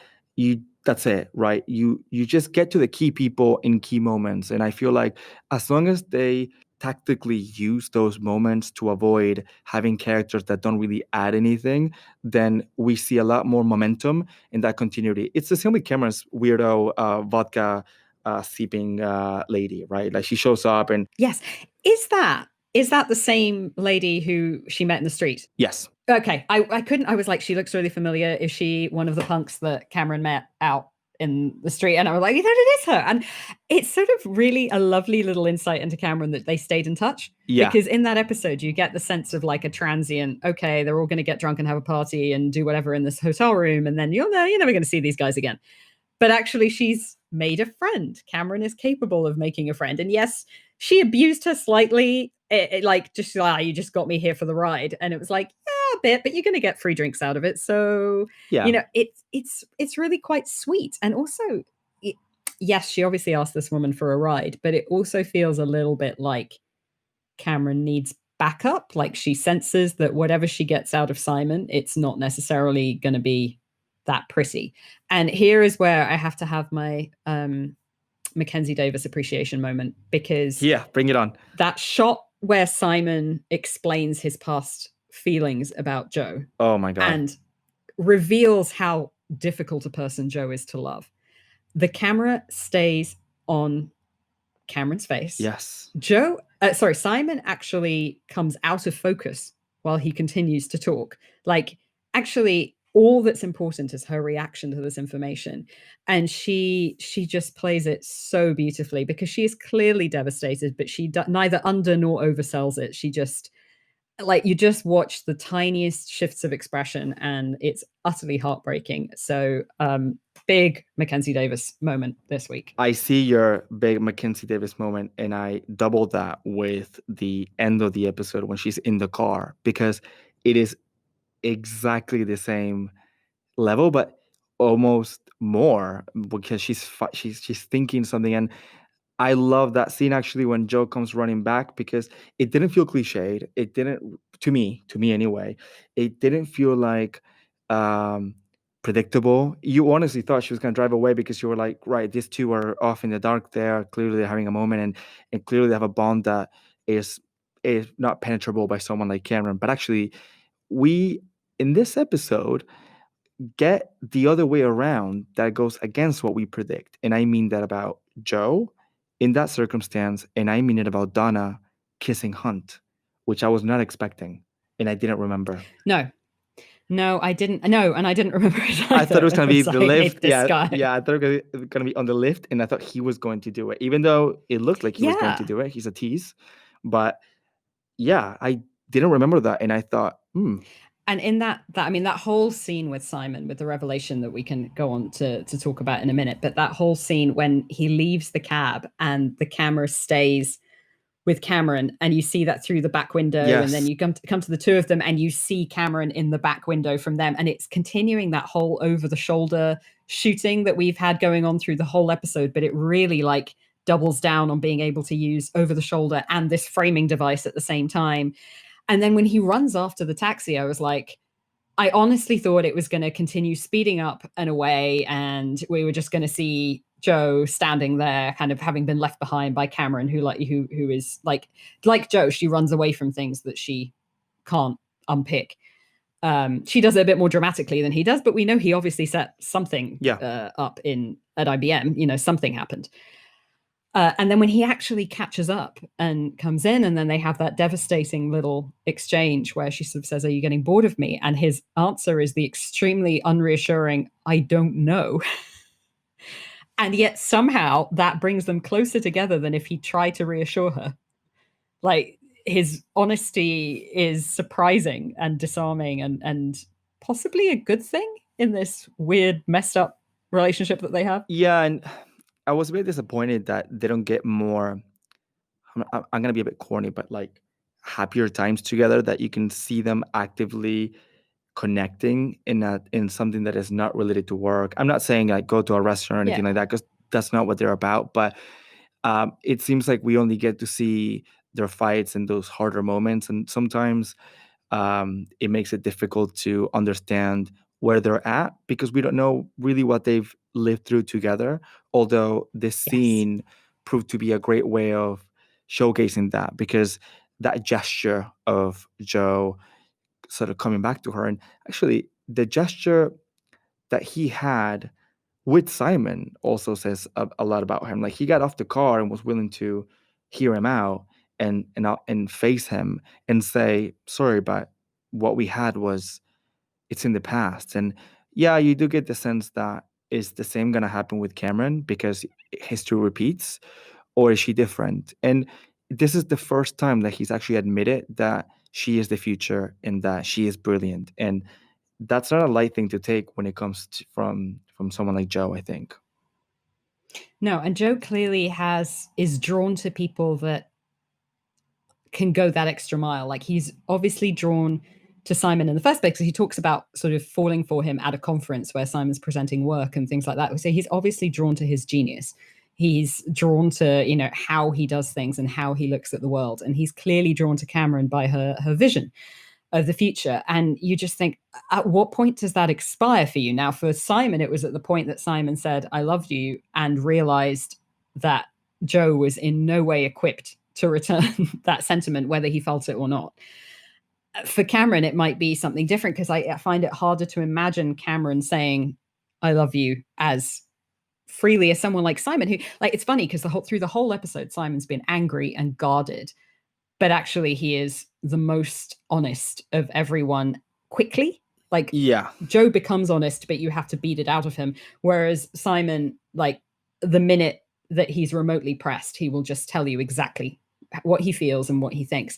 that's it, right? You just get to the key people in key moments. And I feel like as long as they tactically use those moments to avoid having characters that don't really add anything, then we see a lot more momentum in that continuity. It's the same with Cameron's weirdo vodka sipping lady, right? Like, she shows up and yes, is that the same lady who she met in the street? Yes. Okay, I couldn't. I was like, she looks really familiar. Is she one of the punks that Cameron met out in the street, and I was like, it is her. And it's sort of really a lovely little insight into Cameron that they stayed in touch. Yeah. Because in that episode, you get the sense of like a transient, okay, they're all going to get drunk and have a party and do whatever in this hotel room, and then you're never going to see these guys again. But actually, she's made a friend. Cameron is capable of making a friend. And yes, she abused her slightly. You just got me here for the ride. And it was like, yeah, a bit, but you're going to get free drinks out of it. So, Yeah. It's really quite sweet. And also, yes, she obviously asked this woman for a ride, but it also feels a little bit like Cameron needs backup. Like she senses that whatever she gets out of Simon, it's not necessarily going to be that pretty. And here is where I have to have my Mackenzie Davis appreciation moment, because Yeah, bring it on. that shot where Simon explains his past feelings about Joe. Oh my God. And reveals how difficult a person Joe is to love. The camera stays on Cameron's face. Yes. Simon actually comes out of focus while he continues to talk. Like, actually, all that's important is her reaction to this information. And she just plays it so beautifully, because she is clearly devastated, but she neither under nor oversells it. She just, like, you just watch the tiniest shifts of expression, and it's utterly heartbreaking. So big Mackenzie Davis moment this week. I see your big Mackenzie Davis moment, and I doubled that with the end of the episode when she's in the car, because it is exactly the same level, but almost more, because she's thinking something. And I love that scene actually when Joe comes running back, because it didn't feel cliched. It didn't, to me anyway, it didn't feel like predictable. You honestly thought she was going to drive away, because you were like, right, these two are off in the dark there. Clearly they're having a moment, and clearly they have a bond that is not penetrable by someone like Cameron. But actually, we, in this episode, get the other way around that goes against what we predict. And I mean that about Joe in that circumstance, and I mean it about Donna kissing Hunt, which I was not expecting, and I didn't remember. No, I didn't. No, and I didn't remember it either. I thought it was going to be the lift. Yeah, I thought it was going to be on the lift, and I thought he was going to do it, even though it looked like he was going to do it. He's a tease. But yeah, I didn't remember that, and I thought, And in that whole scene with Simon, with the revelation that we can go on to talk about in a minute, but that whole scene when he leaves the cab and the camera stays with Cameron, and you see that through the back window, yes. And then you come to the two of them, and you see Cameron in the back window from them, and it's continuing that whole over the shoulder shooting that we've had going on through the whole episode, but it really like doubles down on being able to use over the shoulder and this framing device at the same time. And then when he runs after the taxi, I was like, I honestly thought it was going to continue speeding up and away, and we were just going to see Joe standing there, kind of having been left behind by Cameron, who is like Joe. She runs away from things that she can't unpick. She does it a bit more dramatically than he does, but we know he obviously set something up at IBM. Something happened. And then when he actually catches up and comes in, and then they have that devastating little exchange where she sort of says, "Are you getting bored of me?" And his answer is the extremely unreassuring, "I don't know." And yet somehow that brings them closer together than if he tried to reassure her. Like, his honesty is surprising and disarming, and possibly a good thing in this weird, messed up relationship that they have. Yeah, and I was a bit disappointed that they don't get more, I'm going to be a bit corny, but like happier times together, that you can see them actively connecting in something that is not related to work. I'm not saying like go to a restaurant or anything like that, because that's not what they're about. But it seems like we only get to see their fights and those harder moments, and sometimes it makes it difficult to understand where they're at, because we don't know really what they've lived through together. Although this scene proved to be a great way of showcasing that, because that gesture of Joe sort of coming back to her, and actually the gesture that he had with Simon also says a lot about him. Like, he got off the car and was willing to hear him out and face him and say, "Sorry, but what we had it's in the past." And yeah, you do get the sense that is the same going to happen with Cameron because history repeats, or is she different? And this is the first time that he's actually admitted that she is the future and that she is brilliant. And that's not a light thing to take when it comes to, from someone like Joe, I think. No, and Joe clearly is drawn to people that can go that extra mile. Like he's obviously drawn to Simon in the first place because he talks about sort of falling for him at a conference where Simon's presenting work and things like that. So he's obviously drawn to his genius. He's drawn to, you know, how he does things and how he looks at the world. And he's clearly drawn to Cameron by her vision of the future. And you just think, at what point does that expire for you? Now, for Simon, it was at the point that Simon said, I love you, and realized that Joe was in no way equipped to return that sentiment, whether he felt it or not. For Cameron, it might be something different because I find it harder to imagine Cameron saying, I love you as freely as someone like Simon, who, like, it's funny because through the whole episode, Simon's been angry and guarded, but actually he is the most honest of everyone quickly. Like, Yeah. Joe becomes honest, but you have to beat it out of him. Whereas Simon, like, the minute that he's remotely pressed, he will just tell you exactly what he feels and what he thinks.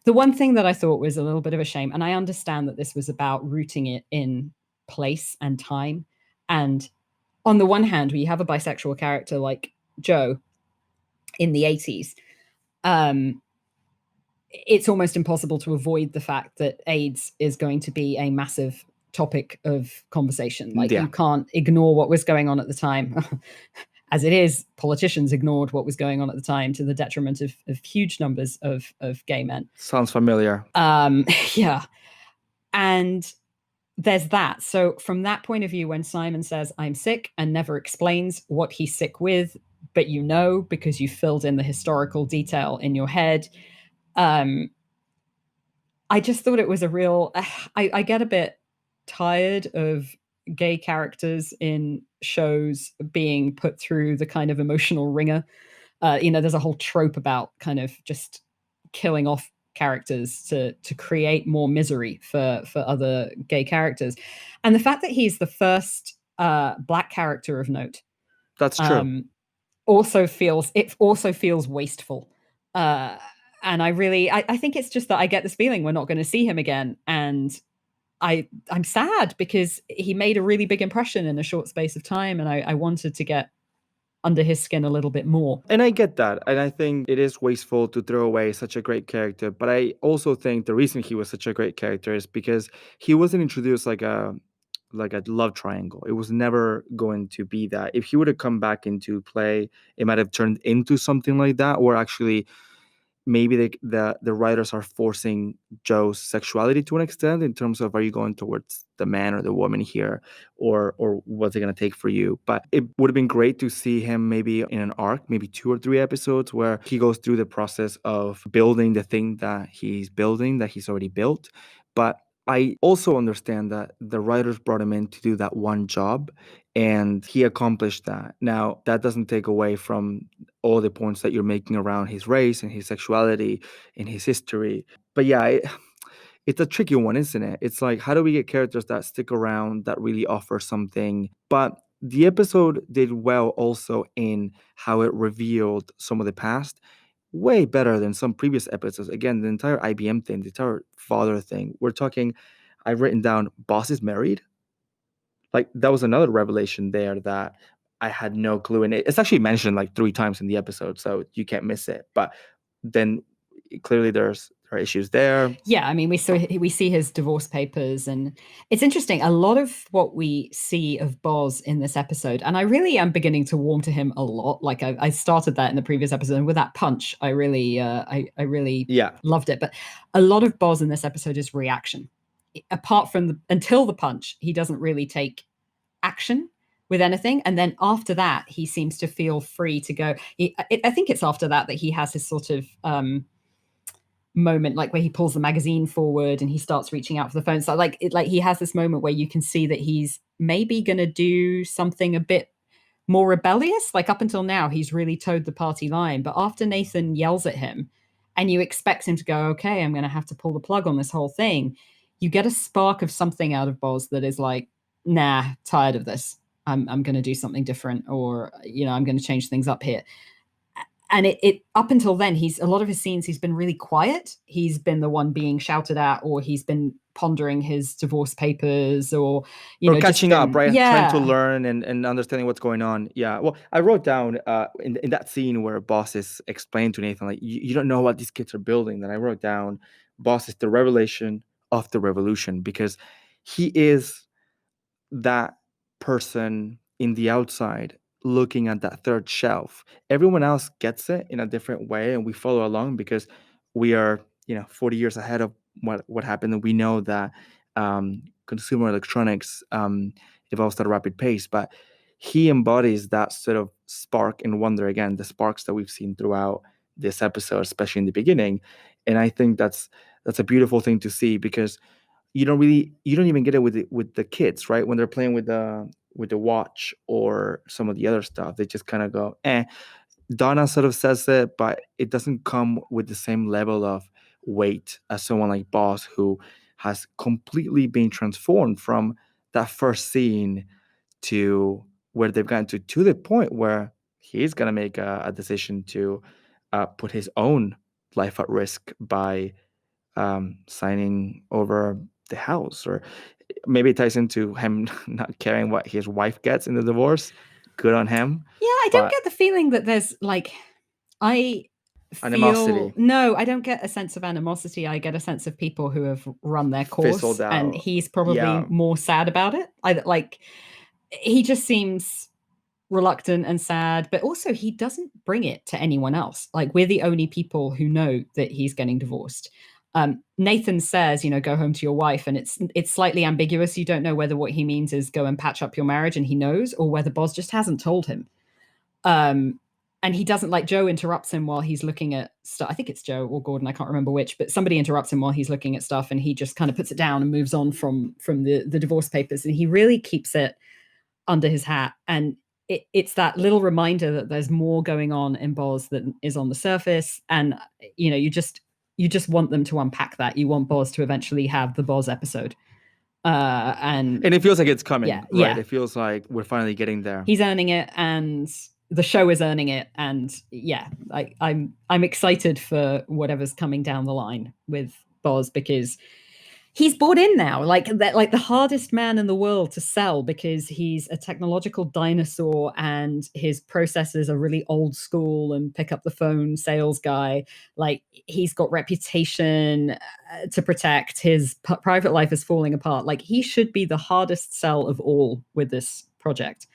The one thing that I thought was a little bit of a shame, and I understand that this was about rooting it in place and time. And on the one hand, we have a bisexual character like Joe in the 80s. It's almost impossible to avoid the fact that AIDS is going to be a massive topic of conversation. Like, you can't ignore what was going on at the time. As it is, politicians ignored what was going on at the time to the detriment of huge numbers of gay men. Sounds familiar. Yeah. And there's that. So from that point of view, when Simon says, I'm sick, and never explains what he's sick with, but you know, because you filled in the historical detail in your head, I just thought it was a real, I get a bit tired of gay characters in shows being put through the kind of emotional ringer. There's a whole trope about kind of just killing off characters to create more misery for other gay characters. And the fact that he's the first black character of note, that's true. Also feels wasteful. And I think it's just that I get this feeling we're not going to see him again. And I'm sad because he made a really big impression in a short space of time. And I wanted to get under his skin a little bit more. And I get that. And I think it is wasteful to throw away such a great character. But I also think the reason he was such a great character is because he wasn't introduced like a love triangle. It was never going to be that. If he would have come back into play, it might have turned into something like that, or actually maybe the writers are forcing Joe's sexuality to an extent in terms of, are you going towards the man or the woman here, or what's it going to take for you? But it would have been great to see him maybe in an arc, maybe 2 or 3 episodes, where he goes through the process of building the thing that he's building, that he's already built. But I also understand that the writers brought him in to do that one job, and he accomplished that. Now, that doesn't take away from all the points that you're making around his race and his sexuality and his history. But yeah, it's a tricky one, isn't it? It's like, how do we get characters that stick around, that really offer something? But the episode did well also in how it revealed some of the past, way better than some previous episodes. Again, the entire IBM thing, the entire father thing. We're talking, I've written down, boss is married. Like, that was another revelation there that I had no clue. And it's actually mentioned like 3 times in the episode, so you can't miss it. But then clearly there are issues there. Yeah, I mean, we see his divorce papers, and it's interesting. A lot of what we see of Boz in this episode, and I really am beginning to warm to him a lot. Like, I started that in the previous episode, and with that punch, I really loved it. But a lot of Boz in this episode is reaction. Apart from until the punch, he doesn't really take action with anything, and then after that, he seems to feel free to go. I think it's after that he has his sort of moment, like where he pulls the magazine forward and he starts reaching out for the phone. So like he has this moment where you can see that he's maybe going to do something a bit more rebellious. Like, up until now, he's really towed the party line, but after Nathan yells at him and you expect him to go, okay, I'm going to have to pull the plug on this whole thing, you get a spark of something out of Boz that is like, nah, tired of this. I'm going to do something different, or I'm going to change things up here. And it up until then, a lot of his scenes, he's been really quiet. He's been the one being shouted at, or he's been pondering his divorce papers, or catching up, right? Trying to yeah. learn and understanding what's going on. Yeah. Well, I wrote down in that scene where Boss is explained to Nathan, like, you don't know what these kids are building. Then I wrote down, Boss is the revelation of the revolution, because he is that person in the outside looking at that third shelf. Everyone else gets it in a different way, and we follow along because we are 40 years ahead of what happened, and we know that consumer electronics evolves at a rapid pace. But he embodies that sort of spark and wonder, again, the sparks that we've seen throughout this episode, especially in the beginning. And I think that's a beautiful thing to see, because you don't even get it with the kids, right? When they're playing with the watch or some of the other stuff, they just kind of go, eh. Donna sort of says it, but it doesn't come with the same level of weight as someone like Boss, who has completely been transformed from that first scene to where they've gotten to the point where he's going to make a decision to put his own life at risk by signing over the house. Or maybe it ties into him not caring what his wife gets in the divorce. Good on him. Yeah, I don't get the feeling that there's Animosity. No, I don't get a sense of animosity. I get a sense of people who have run their course, Fizzled out. and he's probably more sad about it. He just seems reluctant and sad, but also he doesn't bring it to anyone else. Like, we're the only people who know that he's getting divorced. Nathan says, go home to your wife, and it's slightly ambiguous. You don't know whether what he means is go and patch up your marriage and he knows, or whether Boz just hasn't told him. And he doesn't, like, Joe interrupts him while he's looking at stuff. I think it's Joe or Gordon, I can't remember which, but somebody interrupts him while he's looking at stuff, and he just kind of puts it down and moves on from the divorce papers. And he really keeps it under his hat. And it's that little reminder that there's more going on in Boz than is on the surface. And you just want them to unpack that. You want Boz to eventually have the Boz episode. And it feels like it's coming, yeah, right? Yeah. It feels like we're finally getting there. He's earning it, and the show is earning it. And yeah, I'm excited for whatever's coming down the line with Boz, because he's bought in now, like the hardest man in the world to sell, because he's a technological dinosaur and his processes are really old school and pick up the phone sales guy. Like, he's got reputation to protect. His private life is falling apart. Like, he should be the hardest sell of all with this project.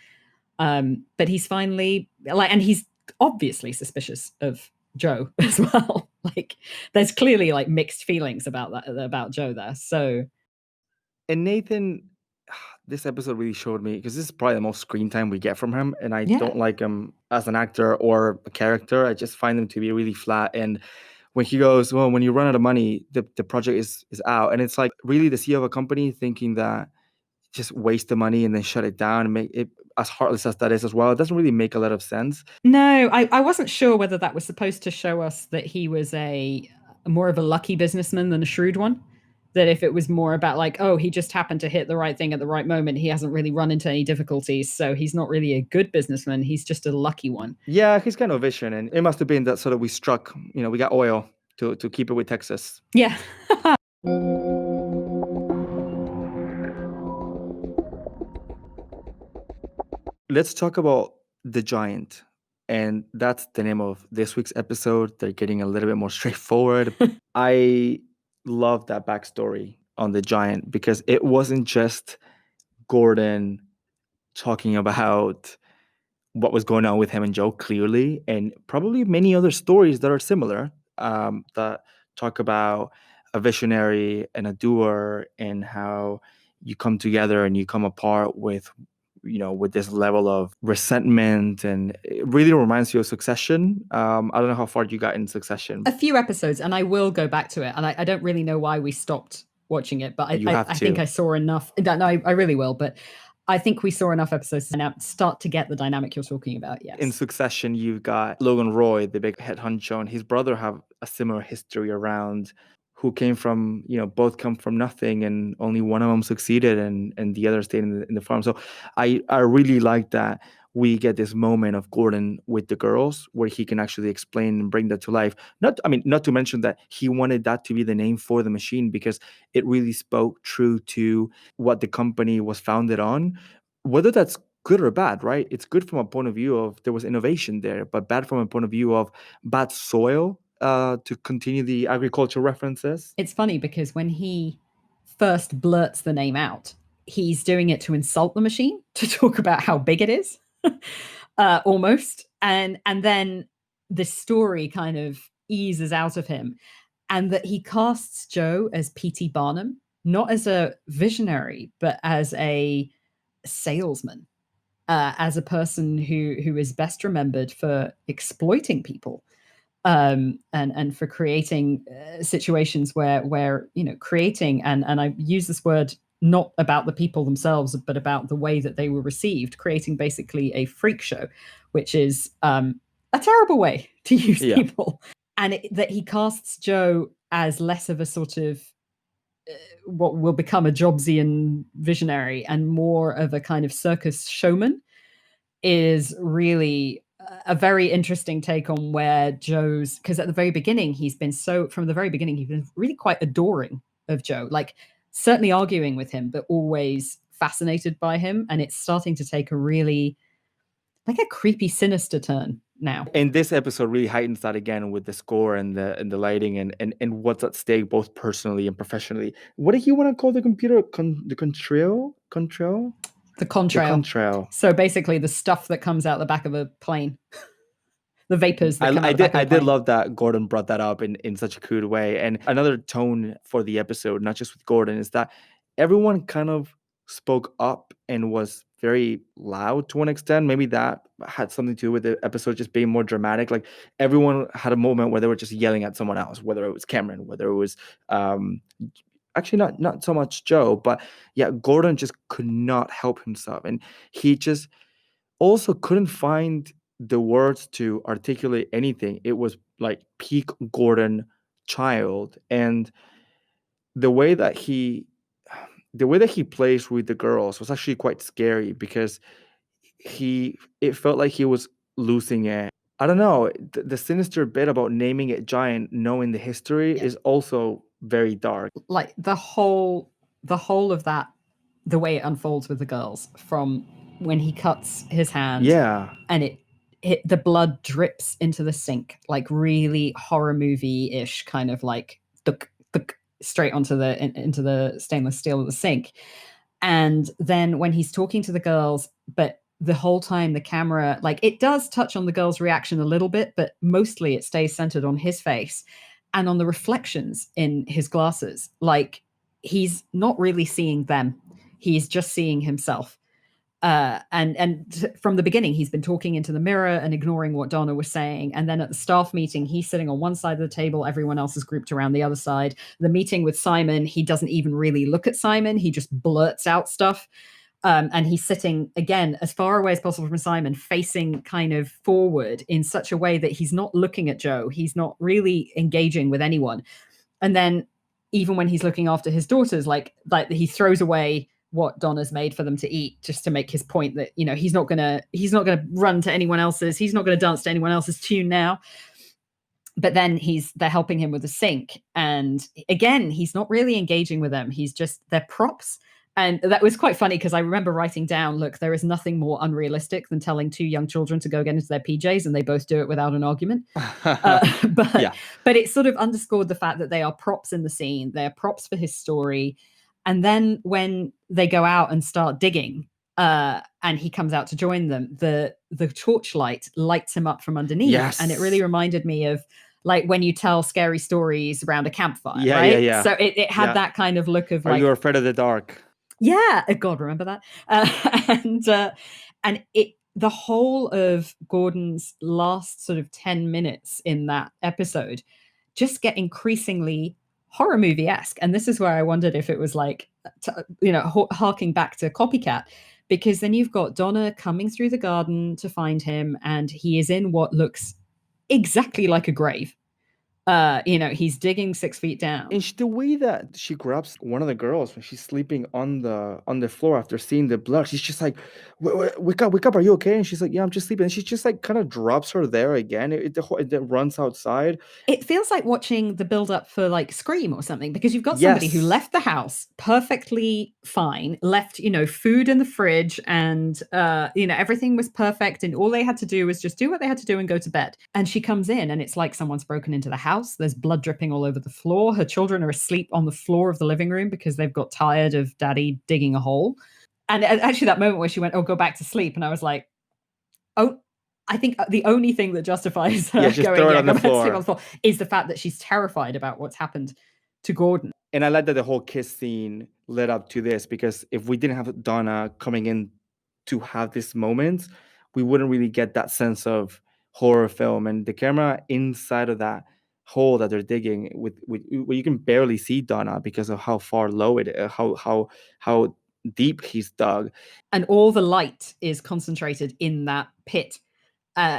But he's finally, and he's obviously suspicious of Joe as well. Like, there's clearly like mixed feelings about Joe there. So, and Nathan, this episode really showed me, because this is probably the most screen time we get from him, and I don't like him as an actor or a character. I just find him to be really flat. And when he goes, well, when you run out of money, the project is out, and it's like, really, the CEO of a company thinking that just waste the money and then shut it down and make it, as heartless as that is as well, it doesn't really make a lot of sense. No, I wasn't sure whether that was supposed to show us that he was more of a lucky businessman than a shrewd one. That if it was more about like, oh, he just happened to hit the right thing at the right moment, he hasn't really run into any difficulties, so he's not really a good businessman, he's just a lucky one. Yeah, he's kind of vision, and it must have been that sort of we struck, we got oil to keep it with Texas. Yeah. Let's talk about the giant. And that's the name of this week's episode. They're getting a little bit more straightforward. I love that backstory on the giant, because it wasn't just Gordon talking about what was going on with him and Joe, clearly, and probably many other stories that are similar, that talk about a visionary and a doer, and how you come together and you come apart with this level of resentment. And it really reminds you of Succession. I don't know how far you got in Succession. A few episodes, and I will go back to it. And I don't really know why we stopped watching it, but I think I saw enough. No, I really will. But I think we saw enough episodes to now start to get the dynamic you're talking about. Yes. In Succession, you've got Logan Roy, the big head honcho, and his brother have a similar history around who came from, both come from nothing, and only one of them succeeded, and the other stayed in the farm. So I really like that we get this moment of Gordon with the girls where he can actually explain and bring that to life. Not to mention that he wanted that to be the name for the machine because it really spoke true to what the company was founded on. Whether that's good or bad, right? It's good from a point of view of there was innovation there, but bad from a point of view of bad soil, to continue the agriculture references. It's funny because when he first blurts the name out, he's doing it to insult the machine, to talk about how big it is, almost. And then the story kind of eases out of him, and that he casts Joe as P.T. Barnum, not as a visionary, but as a salesman, as a person who is best remembered for exploiting people, and for creating situations where creating, and I use this word not about the people themselves, but about the way that they were received, creating basically a freak show, which is a terrible way to use people, and that he casts Joe as less of a sort of what will become a Jobsian visionary and more of a kind of circus showman is really a very interesting take on where Joe's, because at the very beginning from the very beginning he's been really quite adoring of Joe, like certainly arguing with him, but always fascinated by him, and it's starting to take a really like a creepy, sinister turn now. And this episode really heightens that again with the score and the lighting and what's at stake both personally and professionally. What do you want to call the computer? The contrail? Contrail? The contrail. So basically the stuff that comes out the back of a plane. The vapors that come out the back of the plane. I did love that Gordon brought that up in such a cool way. And another tone for the episode, not just with Gordon, is that everyone kind of spoke up and was very loud to an extent. Maybe that had something to do with the episode just being more dramatic. Like everyone had a moment where they were just yelling at someone else, whether it was Cameron, whether it was actually not so much Joe, but yeah, Gordon just could not help himself, and he just also couldn't find the words to articulate anything. It was like peak Gordon child, and the way that he plays with the girls was actually quite scary because it felt like he was losing it. I don't know. The sinister bit about naming it giant, knowing the history, is also very dark. Like the whole of that, the way it unfolds with the girls, from when he cuts his hand, and the blood drips into the sink, like really horror movie-ish, kind of like straight into the stainless steel of the sink. And then when he's talking to the girls, but the whole time the camera, like, it does touch on the girl's reaction a little bit, but mostly it stays centered on his face and on the reflections in his glasses. Like, he's not really seeing them. He's just seeing himself. And from the beginning, he's been talking into the mirror and ignoring what Donna was saying. And then at the staff meeting, he's sitting on one side of the table, everyone else is grouped around the other side. The meeting with Simon, he doesn't even really look at Simon. He just blurts out stuff. And he's sitting, again, as far away as possible from Simon, facing kind of forward in such a way that he's not looking at Joe. He's not really engaging with anyone. And then even when he's looking after his daughters, like he throws away what Donna's made for them to eat, just to make his point that, he's not gonna run to anyone else's, he's not gonna dance to anyone else's tune now. But then they're helping him with the sink, and again, he's not really engaging with them. They're props. And that was quite funny because I remember writing down, look, there is nothing more unrealistic than telling two young children to go get into their PJs and they both do it without an argument. But it sort of underscored the fact that they are props in the scene. They're props for his story. And then when they go out and start digging, and he comes out to join them, the torchlight lights him up from underneath. Yes. And it really reminded me of like when you tell scary stories around a campfire, yeah, right? Yeah. So it had that kind of look of Are you afraid of the dark? Yeah, God, remember that? And the whole of Gordon's last sort of 10 minutes in that episode just get increasingly horror movie-esque. And this is where I wondered if it was like, harking back to Copycat, because then you've got Donna coming through the garden to find him, and he is in what looks exactly like a grave. He's digging 6 feet down. And the way that she grabs one of the girls when she's sleeping on the floor after seeing the blood, she's just like, wake up, are you okay?" And she's like, "Yeah, I'm just sleeping." And she just like kind of drops her there again. It runs outside. It feels like watching the build up for like Scream or something, because you've got somebody who Yes. left the house perfectly fine, left, food in the fridge, and everything was perfect, and all they had to do was just do what they had to do and go to bed. And she comes in and it's like someone's broken into the house. There's blood dripping all over the floor. Her children are asleep on the floor of the living room because they've got tired of daddy digging a hole. And actually that moment where she went, "Oh, go back to sleep," and I was like, oh, I think the only thing that justifies Yeah, her just going, throw it "Yeah, on go the back to sleep on floor. the floor," is the fact that she's terrified about what's happened to Gordon. And I like that the whole kiss scene led up to this, because if we didn't have Donna coming in to have this moment, we wouldn't really get that sense of horror film. And the camera inside of that hole that they're digging with where you can barely see Donna because of how far low it is, how deep he's dug. And all the light is concentrated in that pit.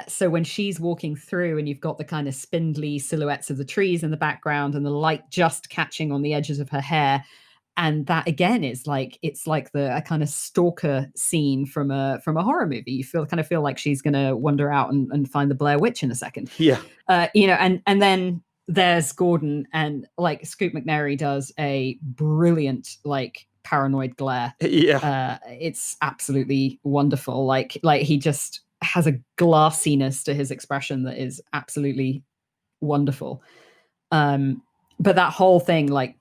So when she's walking through and you've got the kind of spindly silhouettes of the trees in the background and the light just catching on the edges of her hair, and that again is like, it's like a kind of stalker scene from a horror movie. You feel like she's going to wander out and find the Blair Witch in a second. Yeah. And then there's Gordon, and like Scoot McNairy does a brilliant like paranoid glare. Yeah. It's absolutely wonderful. Like he just has a glassiness to his expression that is absolutely wonderful. But that whole thing, like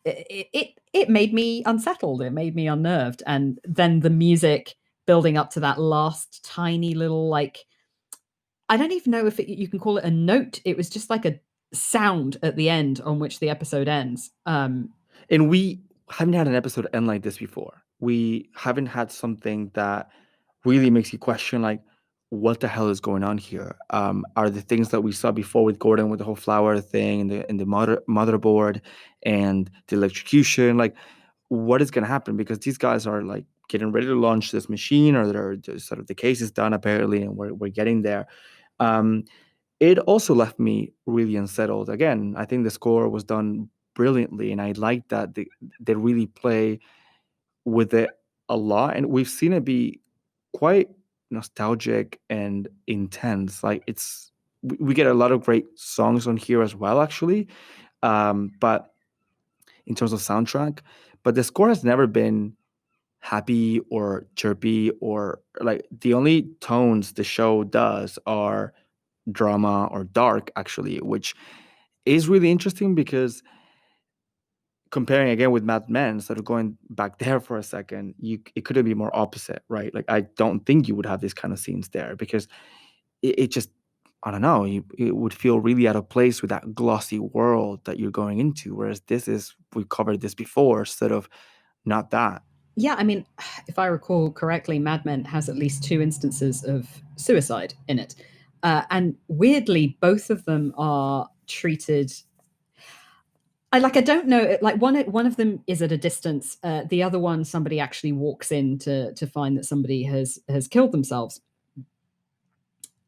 it made me unsettled. It made me unnerved. And then the music building up to that last tiny little, like, I don't even know if you can call it a note. It was just like a sound at the end on which the episode ends. And we haven't had an episode end like this before. We haven't had something that really makes you question, like, what the hell is going on here? Are the things that we saw before with Gordon, with the whole flower thing and the motherboard and the electrocution, like, what is going to happen? Because these guys are like getting ready to launch this machine, or sort of the case is done apparently, and we're getting there. Um, it also left me really unsettled. Again, I think the score was done brilliantly, and I like that they really play with it a lot, and we've seen it be quite nostalgic and intense. Like, we get a lot of great songs on here as well, actually. But in terms of soundtrack, but the score has never been happy or chirpy, or like, the only tones the show does are drama or dark, actually, which is really interesting, because comparing again with Mad Men, sort of going back there for a second, it couldn't be more opposite, right? Like, I don't think you would have these kind of scenes there, because it just, I don't know, it would feel really out of place with that glossy world that you're going into. Whereas we covered this before, sort of not that. Yeah, I mean, if I recall correctly, Mad Men has at least 2 instances of suicide in it. And weirdly, both of them are treated. I don't know. Like one of them is at a distance. The other one, somebody actually walks in to find that somebody has killed themselves.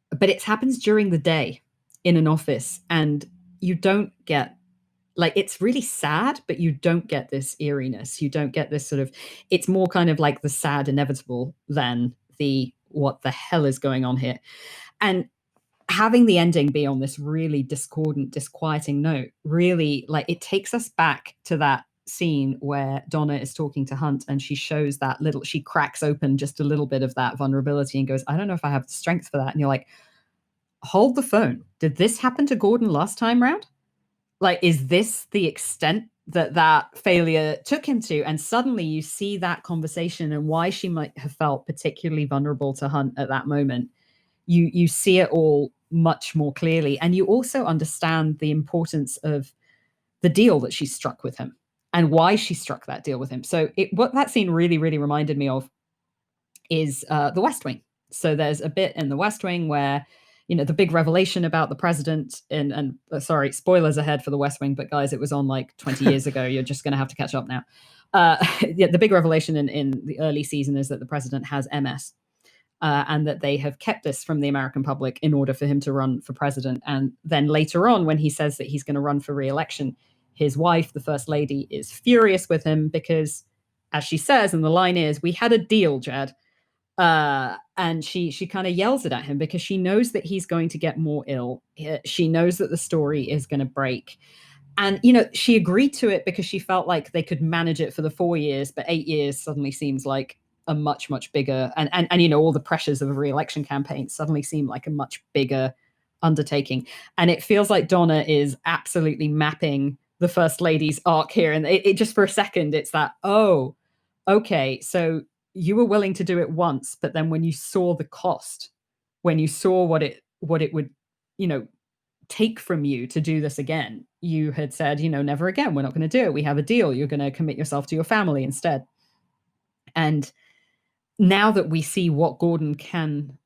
But it happens during the day in an office, and you don't get, like, it's really sad, but you don't get this eeriness. You don't get this sort of, it's more kind of like the sad inevitable than the what the hell is going on here. And having the ending be on this really discordant, disquieting note, really, like, it takes us back to that scene where Donna is talking to Hunt, and she shows that little, she cracks open just a little bit of that vulnerability and goes, "I don't know if I have the strength for that." And you're like, hold the phone. Did this happen to Gordon last time round? Like, is this the extent that failure took him to? And suddenly you see that conversation and why she might have felt particularly vulnerable to Hunt at that moment. You see it all much more clearly, and you also understand the importance of the deal that she struck with him and why she struck that deal with him. So what that scene really, really reminded me of is The West Wing. So there's a bit in The West Wing where, the big revelation about the president, and sorry, spoilers ahead for The West Wing, but guys, it was on like 20 years ago. You're just going to have to catch up now. Yeah, the big revelation in the early season is that the president has MS. and that they have kept this from the American public in order for him to run for president. And then later on, when he says that he's going to run for re-election, his wife, the first lady, is furious with him because, as she says, and the line is, "We had a deal, Jed." And she kind of yells it at him because she knows that he's going to get more ill. She knows that the story is going to break. And, she agreed to it because she felt like they could manage it for the 4 years, but 8 years suddenly seems like a much, much bigger, and all the pressures of a re-election campaign suddenly seem like a much bigger undertaking. And it feels like Donna is absolutely mapping the First Lady's arc here. And it just for a second, it's that, oh, okay, so you were willing to do it once, but then when you saw the cost, when you saw what it would, take from you to do this again, you had said, never again, we're not going to do it. We have a deal. You're going to commit yourself to your family instead. And now that we see what can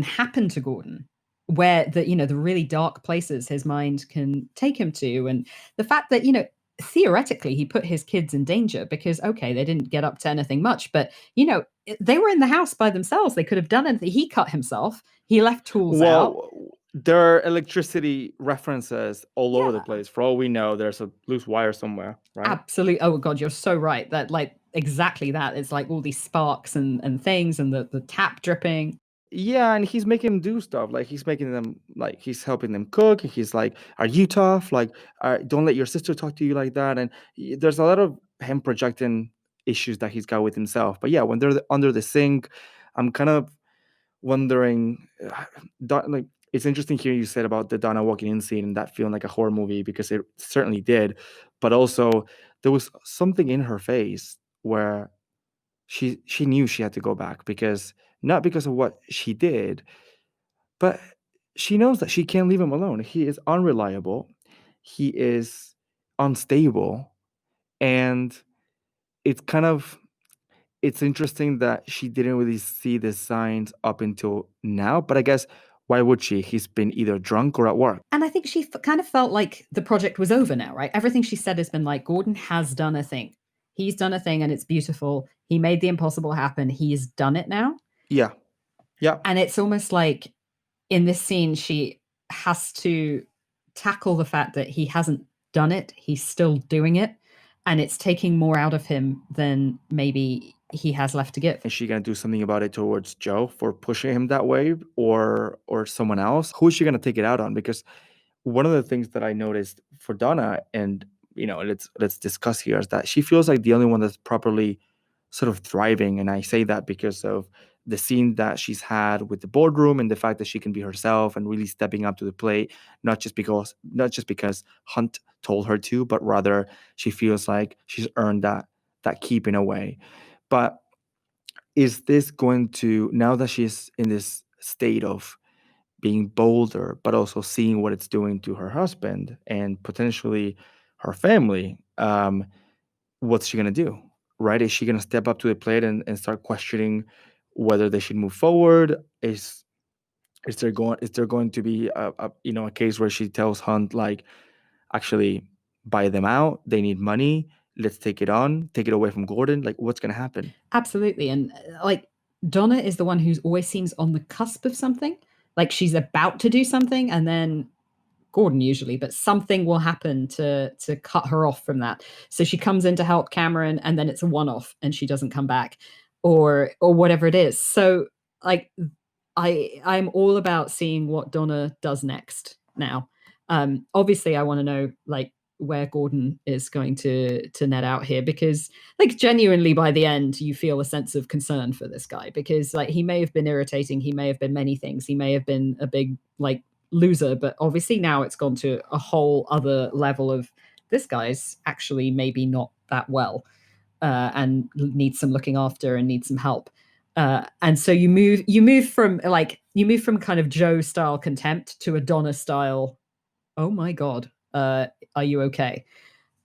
happen to Gordon, where the really dark places his mind can take him to, and the fact that, theoretically he put his kids in danger because, okay, they didn't get up to anything much, but they were in the house by themselves. They could have done anything. He cut himself. He left tools out. Well, there are electricity references all over the place. For all we know, there's a loose wire somewhere, right? Absolutely. Oh God, you're so right. That, like, exactly that. It's like all these sparks and things, and the tap dripping. Yeah, and he's making them do stuff. Like he's making them, like he's helping them cook. He's like, "Are you tough? Like, don't let your sister talk to you like that." And there's a lot of him projecting issues that he's got with himself. But yeah, when they're under the sink, I'm kind of wondering. Like, it's interesting hearing you said about the Donna walking in scene and that feeling like a horror movie, because it certainly did. But also, there was something in her face where she knew she had to go back, because not because of what she did, but she knows that she can't leave him alone. He is unreliable, he is unstable, and it's kind of it's interesting that she didn't really see the signs up until now, but I guess why would she? He's been either drunk or at work. And I think she kind of felt like the project was over now, right? Everything she said has been like, Gordon has done a thing. He's done a thing and it's beautiful. He made the impossible happen. He's done it now. Yeah. Yeah. And it's almost like in this scene, she has to tackle the fact that he hasn't done it. He's still doing it. And it's taking more out of him than maybe he has left to give. Is she gonna do something about it towards Joe for pushing him that way, or someone else? Who is she gonna take it out on? Because one of the things that I noticed for Donna, and let's discuss here, is that she feels like the only one that's properly sort of thriving, and I say that because of the scene that she's had with the boardroom and the fact that she can be herself and really stepping up to the plate, not just because Hunt told her to, but rather she feels like she's earned that keep in a way. But is this going to, now that she's in this state of being bolder, but also seeing what it's doing to her husband and potentially her family, what's she going to do? Right? Is she going to step up to the plate and start questioning whether they should move forward? Is there going to be a case where she tells Hunt, like, actually buy them out? They need money. Let's take it away from Gordon. Like, what's going to happen? Absolutely. And like, Donna is the one who's always seems on the cusp of something. Like she's about to do something, and then Gordon usually, but something will happen to cut her off from that. So she comes in to help Cameron, and then it's a one-off, and she doesn't come back, or whatever it is. So like, I'm all about seeing what Donna does next now. Obviously, I want to know like where Gordon is going to net out here, because like genuinely by the end you feel a sense of concern for this guy, because like he may have been irritating, he may have been many things, he may have been a big like loser, but obviously now it's gone to a whole other level of this guy's actually maybe not that well, and needs some looking after and needs some help. And so you move from kind of Joe style contempt to a Donna style, oh my God, are you okay?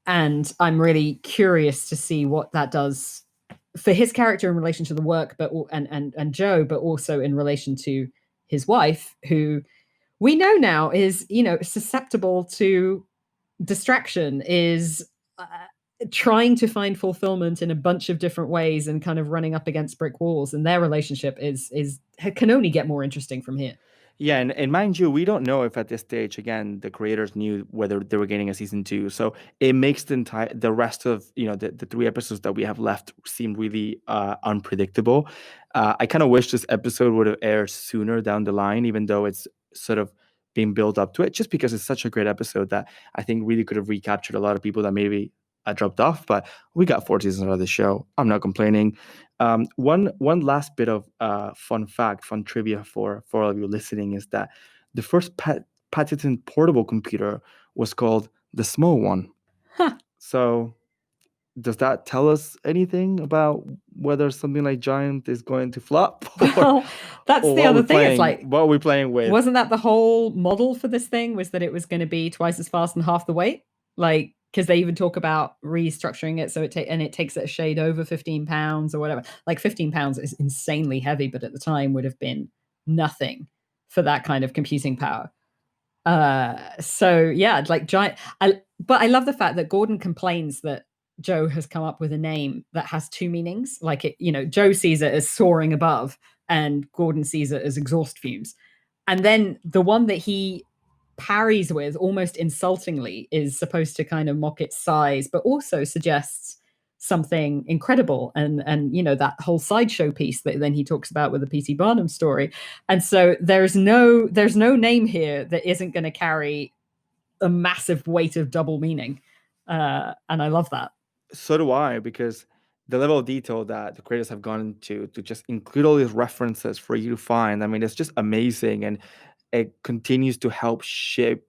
And I'm really curious to see what that does for his character in relation to the work, but and Joe, but also in relation to his wife, who we know now is susceptible to distraction, is trying to find fulfillment in a bunch of different ways and kind of running up against brick walls, and their relationship is can only get more interesting from here. Yeah, and mind you, we don't know if at this stage, again, the creators knew whether they were getting a season two. So it makes the rest of the three episodes that we have left seem really unpredictable. I kind of wish this episode would have aired sooner down the line, even though it's sort of being built up to it, just because it's such a great episode that I think really could have recaptured a lot of people that maybe dropped off. But we got 4 seasons of the show. I'm not complaining. One last bit of fun fact, fun trivia for all of you listening is that the first patented portable computer was called the small one. Huh. So does that tell us anything about whether something like Giant is going to flop? Well, that's or the other thing. It's like, what are we playing with? wasn't that the whole model for this thing? Was that it was going to be twice as fast and half the weight? Like, because they even talk about restructuring it so it takes it a shade over 15 pounds or whatever. Like 15 pounds is insanely heavy, but at the time would have been nothing for that kind of computing power. So yeah, like Giant. But I love the fact that Gordon complains that Joe has come up with a name that has two meanings. Like Joe sees it as soaring above, and Gordon sees it as exhaust fumes. And then the one that he parries with almost insultingly is supposed to kind of mock its size, but also suggests something incredible, and that whole sideshow piece that then he talks about with the P.T. Barnum story. And so there's no name here that isn't going to carry a massive weight of double meaning, and I love that. So do I, because the level of detail that the creators have gone into to just include all these references for you to find, I mean, it's just amazing, and it continues to help shape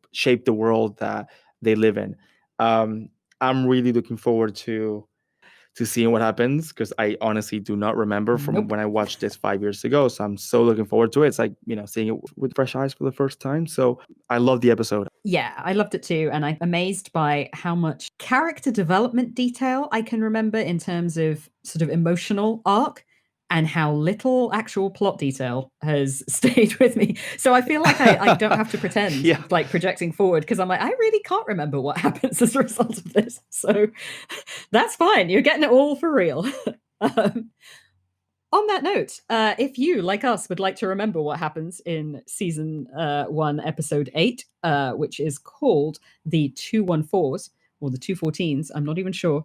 the world that they live in. I'm really looking forward to seeing what happens, because I honestly do not remember from when I watched this 5 years ago. So I'm so looking forward to it. It's like, seeing it with fresh eyes for the first time. So I love the episode. Yeah, I loved it too. And I'm amazed by how much character development detail I can remember in terms of sort of emotional arc, and how little actual plot detail has stayed with me. So I feel like I don't have to pretend like projecting forward, because I'm like, I really can't remember what happens as a result of this. So that's fine. You're getting it all for real. On that note, if you, like us, would like to remember what happens in season 1, episode 8, which is called the 214s or the 214s, I'm not even sure,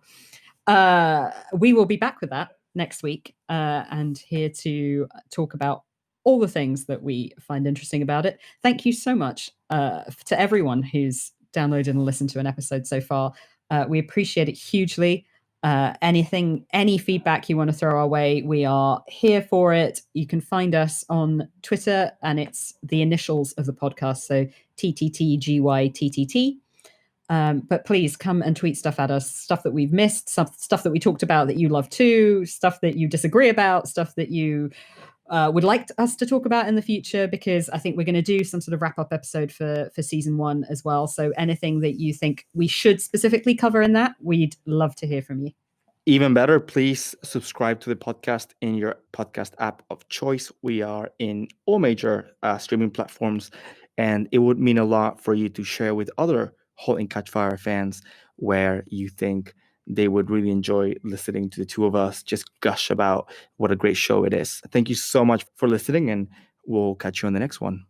we will be back with that next week, and here to talk about all the things that we find interesting about it. Thank you so much to everyone who's downloaded and listened to an episode so far. We appreciate it hugely. Any feedback you want to throw our way, we are here for it. You can find us on Twitter, and it's the initials of the podcast, so TTTGYTTT. But please come and tweet stuff at us, stuff that we've missed, stuff that we talked about that you love too, stuff that you disagree about, stuff that you would like us to talk about in the future, because I think we're going to do some sort of wrap-up episode for season 1 as well. So anything that you think we should specifically cover in that, we'd love to hear from you. Even better, please subscribe to the podcast in your podcast app of choice. We are in all major streaming platforms, and it would mean a lot for you to share with other Halt and Catch Fire fans where you think they would really enjoy listening to the two of us just gush about what a great show it is. Thank you so much for listening, and we'll catch you on the next one.